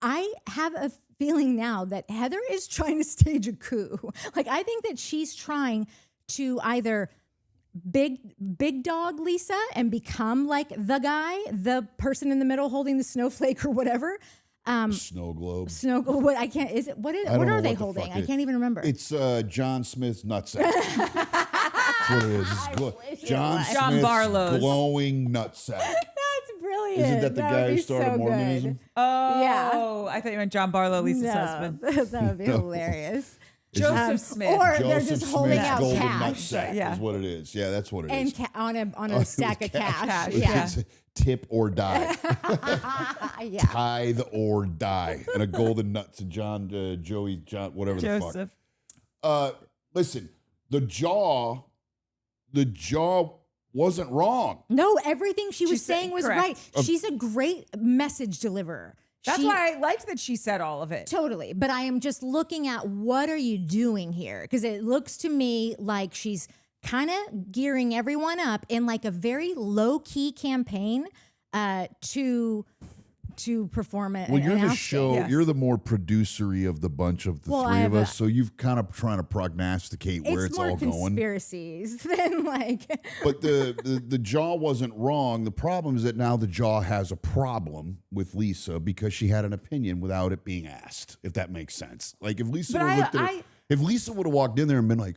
I have a feeling now that Heather is trying to stage a coup. Like I think that she's trying to either big dog Lisa and become like the guy, the person in the middle holding the snowflake or whatever. Snow globe. What I can't. Is it what is? What are they holding? I can't even remember. It's John Smith's nutsack. That's what it is. John Smith's Barlow's glowing nutsack. That's brilliant. Isn't that the guy who started so Mormonism? Oh, Yeah. I thought you meant John Barlow, Lisa's husband. That would be hilarious. Joseph Smith. Or they're Joseph just holding Smith's out golden cash. nutsack Yeah. is what it is. Yeah, that's what it And is. on a stack of cash. Yeah. It's tip or die. Yeah. Tithe or die. And a golden nuts and Joey, whatever the Joseph. fuck. Listen, the jaw wasn't wrong. No, everything she was said saying was correct. right. She's a great message deliverer. That's why I liked that she said all of it. Totally. But I am just looking at what are you doing here? Because it looks to me like she's kind of gearing everyone up in like a very low key campaign to perform it. Well, you're the show. Yes. You're the more producery of the bunch of the three of us. So you've kind of trying to prognosticate where it's more all going. conspiracies than like. But the jaw wasn't wrong. The problem is that now the jaw has a problem with Lisa because she had an opinion without it being asked. If that makes sense. Like if Lisa if Lisa would have walked in there and been like,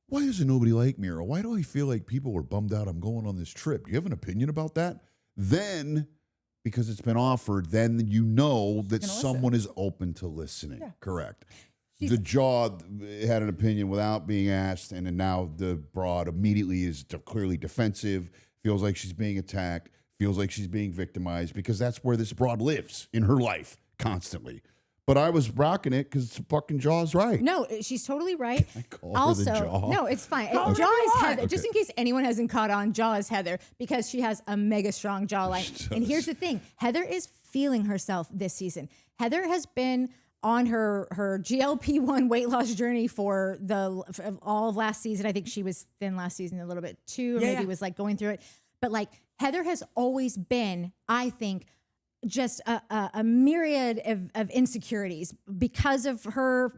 "Why doesn't nobody like me?" Or "Why do I feel like people are bummed out I'm going on this trip? Do you have an opinion about that?" Then, because it's been offered, then you know that someone is open to listening. Yeah. Correct. The jaw had an opinion without being asked, and then now the broad immediately is clearly defensive, feels like she's being attacked, feels like she's being victimized, because that's where this broad lives in her life constantly. But I was rocking it because the fucking jaw's right. No, she's totally right. I call Also, her the jaw. no, it's fine. Call her Jaw is what? Heather. Just in case anyone hasn't caught on, Jaw is Heather because she has a mega strong jawline. And here's the thing: Heather is feeling herself this season. Heather has been on her GLP-1 weight loss journey for all of last season. I think she was thin last season a little bit too, or maybe was like going through it. But like Heather has always been, I think, just a myriad of insecurities because of her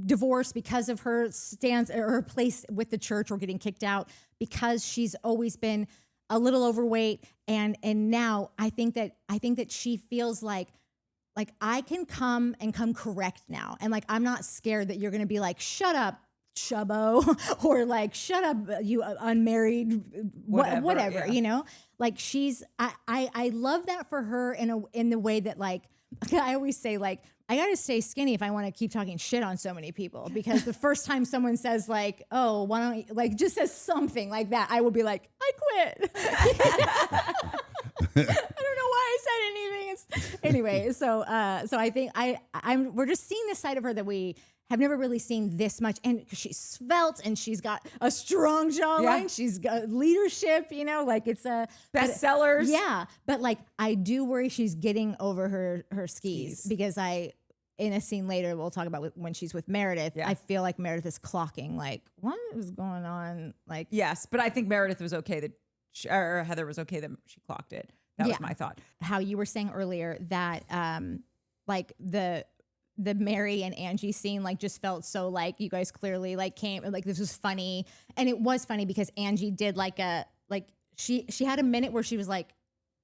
divorce, because of her stance or her place with the church or getting kicked out, because she's always been a little overweight, and now I think that she feels like I can come correct now, and like I'm not scared that you're gonna be like, shut up, chubbo, or like, shut up, you unmarried, whatever, you know? Like I love that for her in the way that like, I always say like, I got to stay skinny if I want to keep talking shit on so many people, because the first time someone says like, oh, why don't you, like, just says something like that, I will be like, I quit. I don't know why I said anything. Anyway, so I think we're just seeing this side of her that we have never really seen this much, and she's svelte and she's got a strong jawline. Yeah. She's got leadership, you know, like it's a bestsellers. Yeah, but like I do worry she's getting over her skis because in a scene later we'll talk about when she's with Meredith. Yeah. I feel like Meredith is clocking like what is going on. Like yes, but I think Meredith was okay that or Heather was okay that she clocked it. That was my thought. How you were saying earlier that like the Mary and Angie scene like just felt so like you guys clearly like came like this was funny, and it was funny because Angie did like she had a minute where she was like,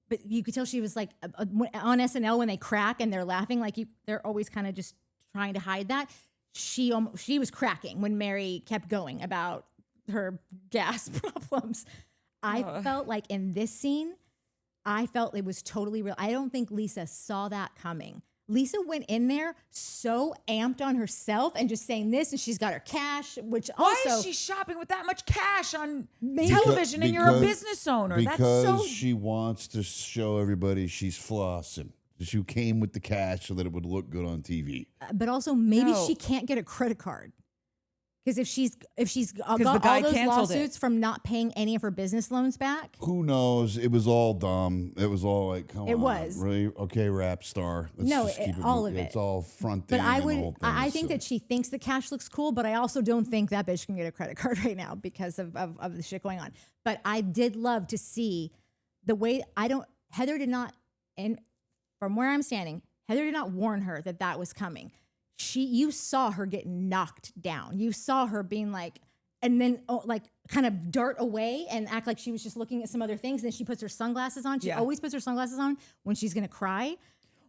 but you could tell she was like on SNL when they crack and they're laughing like they're always kind of just trying to hide that. She was cracking when Mary kept going about her gas problems. I felt like in this scene, I felt it was totally real. I don't think Lisa saw that coming. Lisa went in there so amped on herself and just saying this, and she's got her cash, which Why also... is she shopping with that much cash on television and you're a business owner? Because she wants to show everybody she's flossing. She came with the cash so that it would look good on TV. But also maybe she can't get a credit card. Because if she's got all those lawsuits from not paying any of her business loans back. Who knows? It was all dumb. It was all like, come on. It was. Really? Okay, rap star. All of it. It's all front But thing. I think that she thinks the cash looks cool, but I also don't think that bitch can get a credit card right now because of the shit going on. But I did love to see the way Heather did not, and from where I'm standing, Heather did not warn her that was coming. You saw her get knocked down. You saw her being like, and then like kind of dart away and act like she was just looking at some other things. And then she puts her sunglasses on. She always puts her sunglasses on when she's going to cry.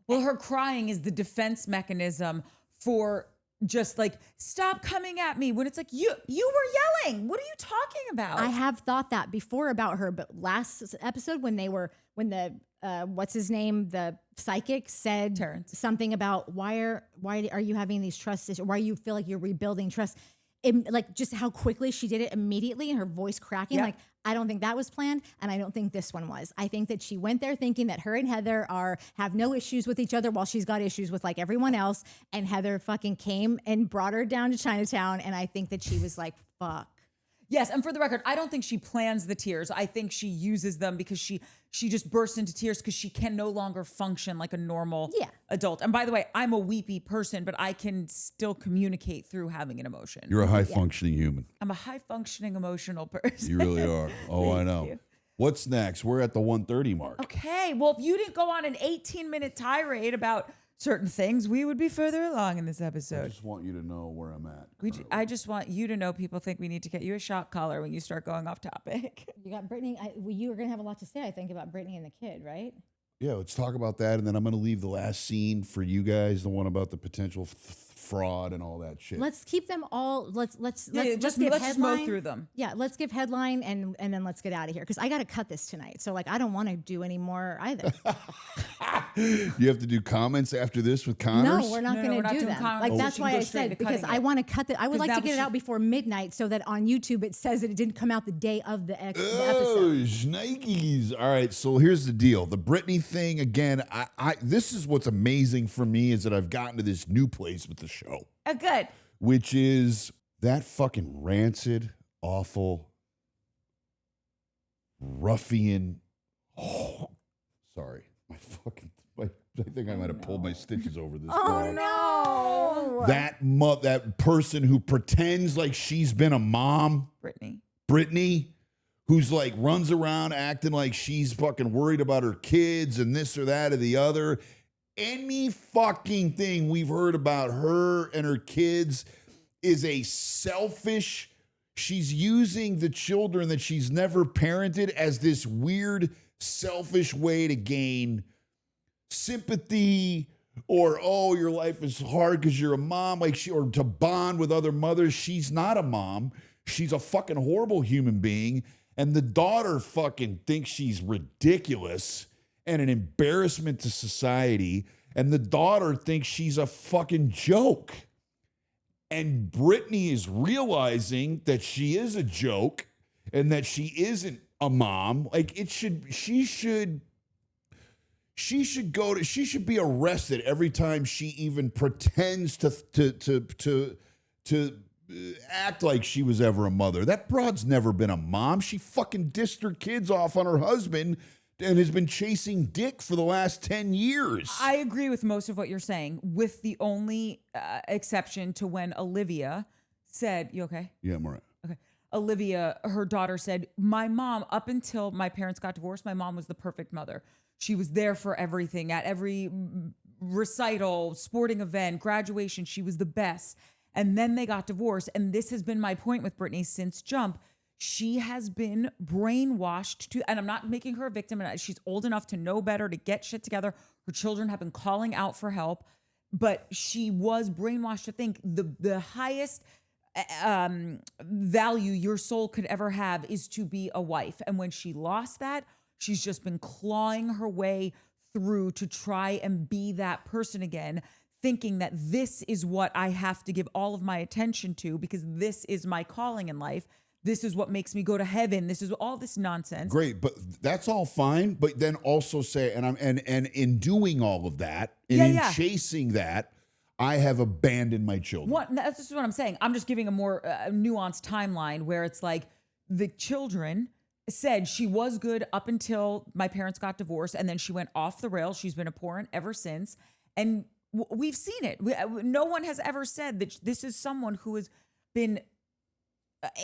Well, her crying is the defense mechanism for just like, stop coming at me, when it's like, you were yelling. What are you talking about? I have thought that before about her, but last episode when the what's his name? The psychic said Terrence. something about why are you having these trust issues? Why you feel like you're rebuilding trust? Like just how quickly she did it immediately and her voice cracking. Yep. Like, I don't think that was planned. And I don't think this one was. I think that she went there thinking that her and Heather have no issues with each other while she's got issues with like everyone else. And Heather fucking came and brought her down to Chinatown. And I think that she was like, fuck. Yes, and for the record, I don't think she plans the tears. I think she uses them because she just bursts into tears because she can no longer function like a normal adult. And by the way, I'm a weepy person, but I can still communicate through having an emotion. You're a high-functioning human. I'm a high-functioning emotional person. You really are. Oh, I know. you. What's next? We're at the 1:30 mark. Okay, well, if you didn't go on an 18-minute tirade about certain things, we would be further along in this I episode. just want you to know where I'm at. I just want you to know people think we need to get you a shock collar when you start going off topic. You got Brittany. You were going to have a lot to say, I think, about Brittany and the kid, right? Yeah, let's talk about that, and then I'm going to leave the last scene for you guys, the one about the potential fraud and all that shit. Let's keep them all. Let's Let's give just headline. mow through them. Yeah, let's give headline and then let's get out of here because I got to cut this tonight. So like I don't want to do any more either. You have to do comments after this with Connors? No, we're not No, going we're to not do doing them. comments. Like Oh. that's She can why go I straight said to because cutting I it. want to cut it. I would 'Cause like to that get was it out before midnight so that on YouTube it says that it didn't come out the day of the episode. Oh, shnikes. All right, so here's the deal. The Britney thing, again, I this is what's amazing for me is that I've gotten to this new place with the show, Good. which is that fucking rancid, awful, ruffian. Oh, sorry. I think I might have pulled my stitches over this. dog. No. That person who pretends like she's been a mom, Brittany, who's like runs around acting like she's fucking worried about her kids and this or that or the other. Any fucking thing we've heard about her and her kids is a selfish. She's using the children that she's never parented as this weird, selfish way to gain sympathy or, oh, your life is hard because you're a mom, or to bond with other mothers. She's not a mom. She's a fucking horrible human being. And the daughter fucking thinks she's ridiculous and an embarrassment to society. And the daughter thinks she's a fucking joke. And Brittany is realizing that she is a joke and that she isn't a mom. Like she should be arrested every time she even pretends to act like she was ever a mother. That broad's never been a mom. She fucking dissed her kids off on her husband and has been chasing dick for the last 10 years. I agree with most of what you're saying, with the only exception to when Olivia said, you okay? Yeah, I'm all right. Okay. Olivia, her daughter said, my mom, up until my parents got divorced, my mom was the perfect mother. She was there for everything, at every recital, sporting event, graduation. She was the best. And then they got divorced. And this has been my point with Brittany since Jump. She has been brainwashed to, and I'm not making her a victim, and she's old enough to know better, to get shit together. Her children have been calling out for help, but she was brainwashed to think the highest value your soul could ever have is to be a wife. And when she lost that, she's just been clawing her way through to try and be that person again, thinking that this is what I have to give all of my attention to because this is my calling in life. This is what makes me go to heaven. This is all this nonsense. Great, but that's all fine. But then also say, and in doing all of that, in chasing that, I have abandoned my children. That's just what I'm saying. I'm just giving a more nuanced timeline where it's like the children said she was good up until my parents got divorced, and then she went off the rails. She's been abhorrent ever since, and we've seen it. No one has ever said that this is someone who has been.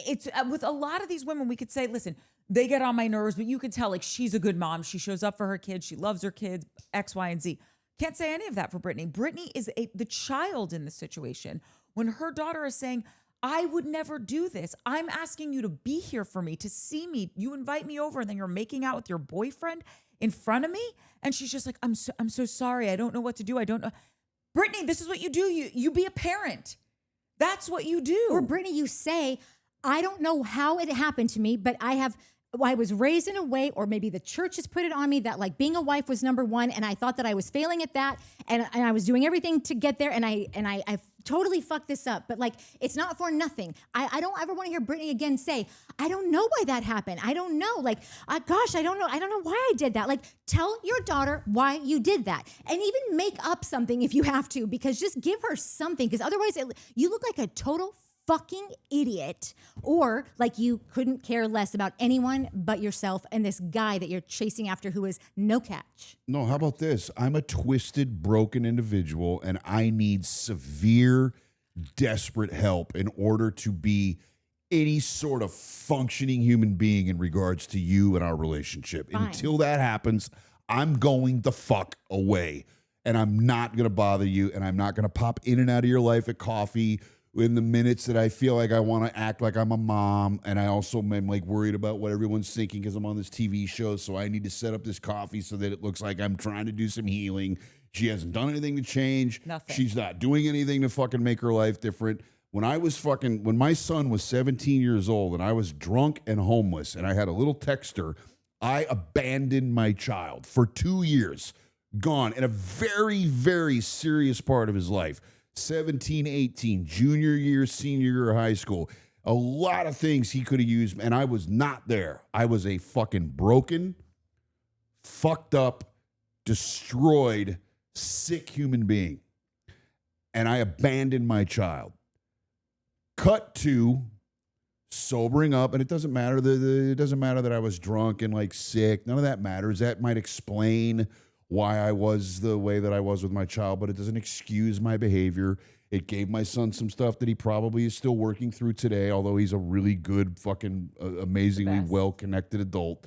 It's with a lot of these women, we could say, listen, they get on my nerves, but you could tell like she's a good mom. She shows up for her kids. She loves her kids, X, Y, and Z. Can't say any of that for Brittany. Brittany is the child in this situation. When her daughter is saying, I would never do this. I'm asking you to be here for me, to see me. You invite me over and then you're making out with your boyfriend in front of me. And she's just like, I'm so sorry. I don't know what to do. I don't know. Brittany, this is what you do. You be a parent. That's what you do. Or Brittany, you say, I don't know how it happened to me, but I have I was raised in a way, or maybe the church has put it on me that like being a wife was number one, and I thought that I was failing at that, and I was doing everything to get there, and I totally fucked this up. But like, it's not for nothing. I don't ever want to hear Brittany again say, I don't know why that happened. I don't know. Like, gosh, I don't know. I don't know why I did that. Like, tell your daughter why you did that, and even make up something if you have to, because just give her something, because otherwise you look like a total fucking idiot, or like you couldn't care less about anyone but yourself and this guy that you're chasing after who is no catch. No, how about this? I'm a twisted, broken individual, and I need severe, desperate help in order to be any sort of functioning human being in regards to you and our relationship. Fine. Until that happens, I'm going the fuck away, and I'm not going to bother you, and I'm not going to pop in and out of your life at coffee in the minutes that I feel like I want to act like I'm a mom. And I also am like worried about what everyone's thinking because I'm on this TV show. So I need to set up this coffee so that it looks like I'm trying to do some healing. She hasn't done anything to change. Nothing. She's not doing anything to fucking make her life different. When my son was 17 years old and I was drunk and homeless and I had a little texter, I abandoned my child for 2 years, gone in a very, very serious part of his life. 17, 18, junior year, senior year of high school. A lot of things he could have used, and I was not there. I was a fucking broken, fucked up, destroyed, sick human being. And I abandoned my child. Cut to sobering up, and it doesn't matter. It doesn't matter that I was drunk and like sick. None of that matters. That might explain why I was the way that I was with my child, but it doesn't excuse my behavior. It gave my son some stuff that he probably is still working through today, although he's a really good, fucking amazingly well-connected adult.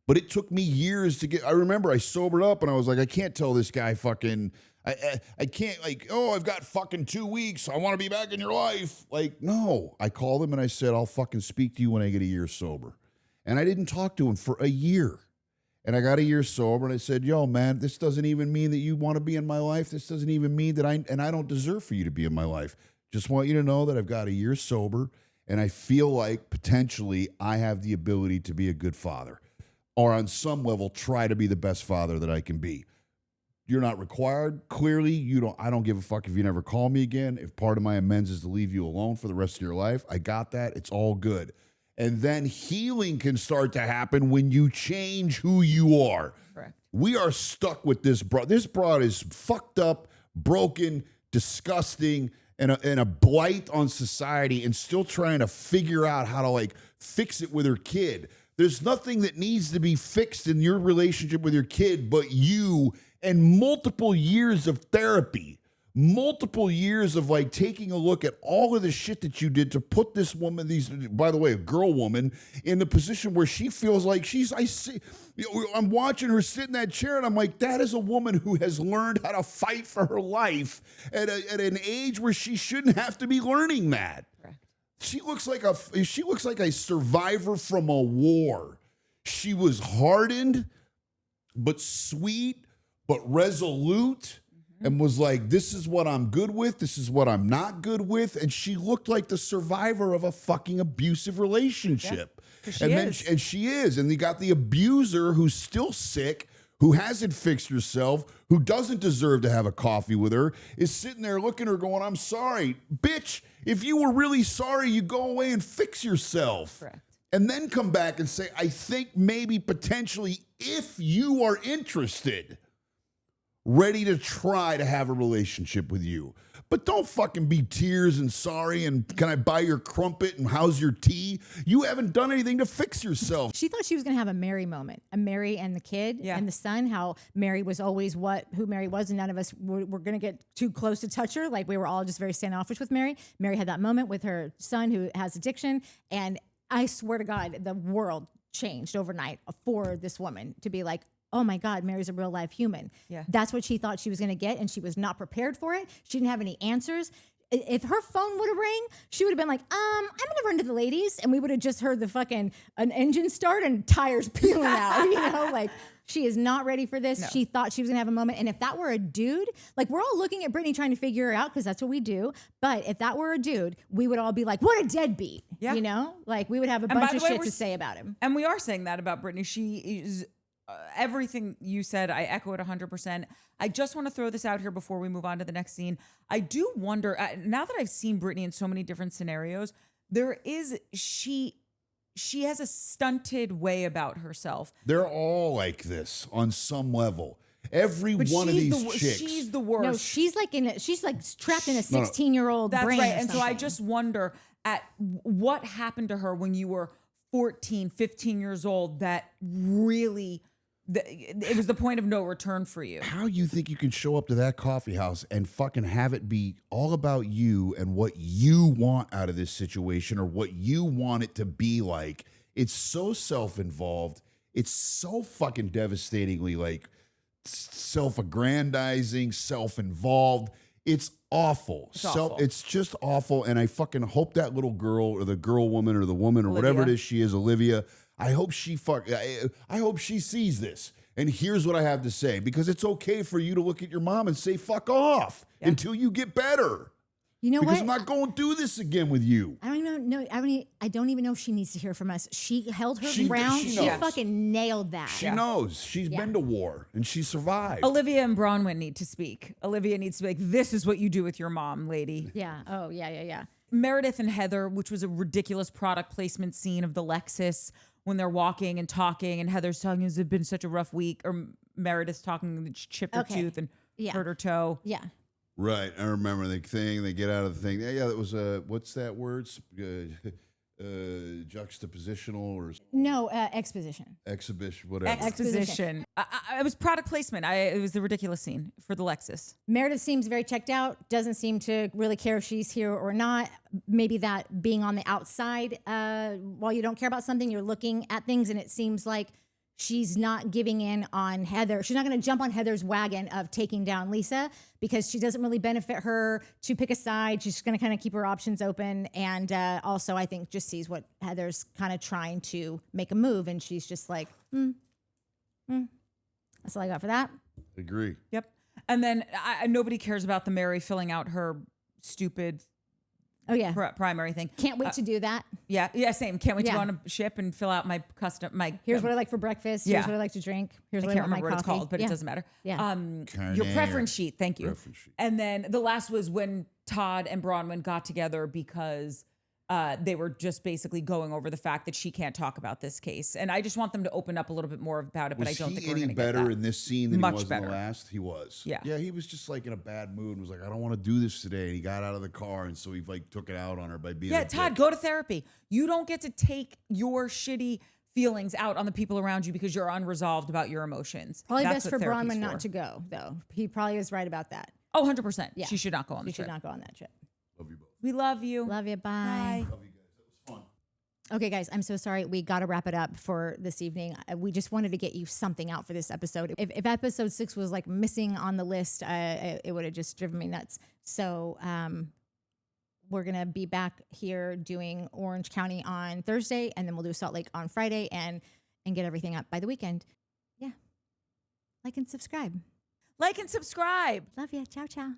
But it took me years to get, I remember I sobered up and I was like, I can't tell this guy fucking, I can't like, oh, I've got fucking 2 weeks. I want to be back in your life. Like, no. I called him and I said, I'll fucking speak to you when I get a year sober. And I didn't talk to him for a year. And I got a year sober, and I said, yo, man, this doesn't even mean that you want to be in my life. This doesn't even mean that I don't deserve for you to be in my life. Just want you to know that I've got a year sober, and I feel like potentially I have the ability to be a good father, or on some level try to be the best father that I can be. You're not required. Clearly, I don't give a fuck if you never call me again. If part of my amends is to leave you alone for the rest of your life, I got that. It's all good. And then healing can start to happen when you change who you are. Correct. We are stuck with this broad. This broad is fucked up, broken, disgusting, and a blight on society, and still trying to figure out how to like fix it with her kid. There's nothing that needs to be fixed in your relationship with your kid but you and multiple years of therapy. Multiple years of like taking a look at all of the shit that you did to put this woman, by the way, a girl woman, in the position where she feels like I'm watching her sit in that chair and I'm like, that is a woman who has learned how to fight for her life at an age where she shouldn't have to be learning that. Correct. She looks like a survivor from a war. She was hardened, but sweet, but resolute. And was like, this is what I'm good with. This is what I'm not good with. And she looked like the survivor of a fucking abusive relationship. Yeah, and she is. And you got the abuser who's still sick, who hasn't fixed herself, who doesn't deserve to have a coffee with her, is sitting there looking at her going, I'm sorry. Bitch, if you were really sorry, you go away and fix yourself. Correct. And then come back and say, I think maybe potentially if you are interested, ready to try to have a relationship with you. But don't fucking be tears and sorry and can I buy your crumpet and how's your tea? You haven't done anything to fix yourself. She thought she was going to have a Mary moment, a Mary and the kid and the son, how Mary was always who Mary was, and none of us were going to get too close to touch her. Like we were all just very standoffish with Mary. Mary had that moment with her son who has addiction, and I swear to God, the world changed overnight for this woman to be like, oh my God, Mary's a real life human. Yeah. That's what she thought she was going to get, and she was not prepared for it. She didn't have any answers. If her phone would have rang, she would have been like, I'm going to run to the ladies. And we would have just heard an engine start and tires peeling out, like She is not ready for this. No. She thought she was gonna have a moment. And if that were a dude, like we're all looking at Brittany trying to figure it out because that's what we do. But if that were a dude, we would all be like, what a deadbeat. Yeah. You know? Like we would have a And by bunch the of way, shit we're to say about him. And we are saying that about Brittany. She is everything you said. I echo it 100%. I just want to throw this out here before we move on to the next scene. I do wonder, now that I've seen Brittany in so many different scenarios, she has a stunted way about herself. They're all like this on some level. Every But one of she's these chicks. she's the worst. No, she's like trapped in a No, no. 16-year-old That's brain. right. or And so I something. just wonder at what happened to her when you were 14, 15 years old that really, it was the point of no return for you. How you think you can show up to that coffee house and fucking have it be all about you and what you want out of this situation or what you want it to be like? It's so self-involved. It's so fucking devastatingly like self-aggrandizing, self-involved. It's awful. Awful. It's just awful. And I fucking hope that little girl or the girl woman or the woman or whatever it Olivia. is she is, Olivia, I hope she I hope she sees this. And here's what I have to say, because it's okay for you to look at your mom and say, fuck off until you get better. You know Because what? I'm not going through this again with you. I don't even know. I don't even know if she needs to hear from us. She held her She- ground. she She knows. fucking nailed that. She knows. She's been to war and she survived. Olivia and Bronwyn need to speak. Olivia needs to be like, this is what you do with your mom, lady. Yeah. Oh, yeah. Meredith and Heather, which was a ridiculous product placement scene of the Lexus when they're walking and talking, and Heather's telling us it's been such a rough week, or Meredith's talking, she chipped her Okay. tooth and Yeah. hurt her toe. Yeah. Right. I remember the thing. They get out of the thing. Yeah, that was what's that word? Juxtapositional or No, exposition. exhibition, whatever. Exposition. It was product placement. It was the ridiculous scene for the Lexus. Meredith seems very checked out, doesn't seem to really care if she's here or not. Maybe that being on the outside, while you don't care about something, you're looking at things, and it seems like she's not giving in on Heather. She's not going to jump on Heather's wagon of taking down Lisa because she doesn't really benefit her to pick a side. She's going to kind of keep her options open. And also, I think, just sees what Heather's kind of trying to make a move. And she's just like, That's all I got for that. Agree. Yep. And then nobody cares about the Mary filling out her stupid Oh, yeah. primary thing. Can't wait to do that. Yeah, same. Can't wait to Yeah. go on a ship and fill out my Here's what I like for breakfast. Yeah. Here's what I like to drink. Here's I what can't I want my remember what it's coffee. called, but Yeah. it doesn't matter. Yeah. Your preference sheet. Thank you. Preference sheet. And then the last was when Todd and Bronwyn got together because they were just basically going over the fact that she can't talk about this case. And I just want them to open up a little bit more about it, but I Was don't he think we're any going to get better that. in this scene than Much he was in better. the last? He was. Yeah. Yeah, he was just like in a bad mood and was like, I don't want to do this today. And he got out of the car, and so he like took it out on her by being Yeah, a Todd, dick. go to therapy. You don't get to take your shitty feelings out on the people around you because you're unresolved about your emotions. Probably That's best what for therapy's Bronwyn not to go, though. He probably is right about that. Oh, 100%. Yeah. She should not go on the She should trip. not go on that trip. Love you both. We love you. Love you. Bye. Bye. Love you guys. That was fun. Okay, guys, I'm so sorry. We got to wrap it up for this evening. We just wanted to get you something out for this episode. If episode 6 was like missing on the list, it would have just driven me nuts. So we're going to be back here doing Orange County on Thursday, and then we'll do Salt Lake on Friday and get everything up by the weekend. Yeah. Like and subscribe. Like and subscribe. Love you. Ciao, ciao.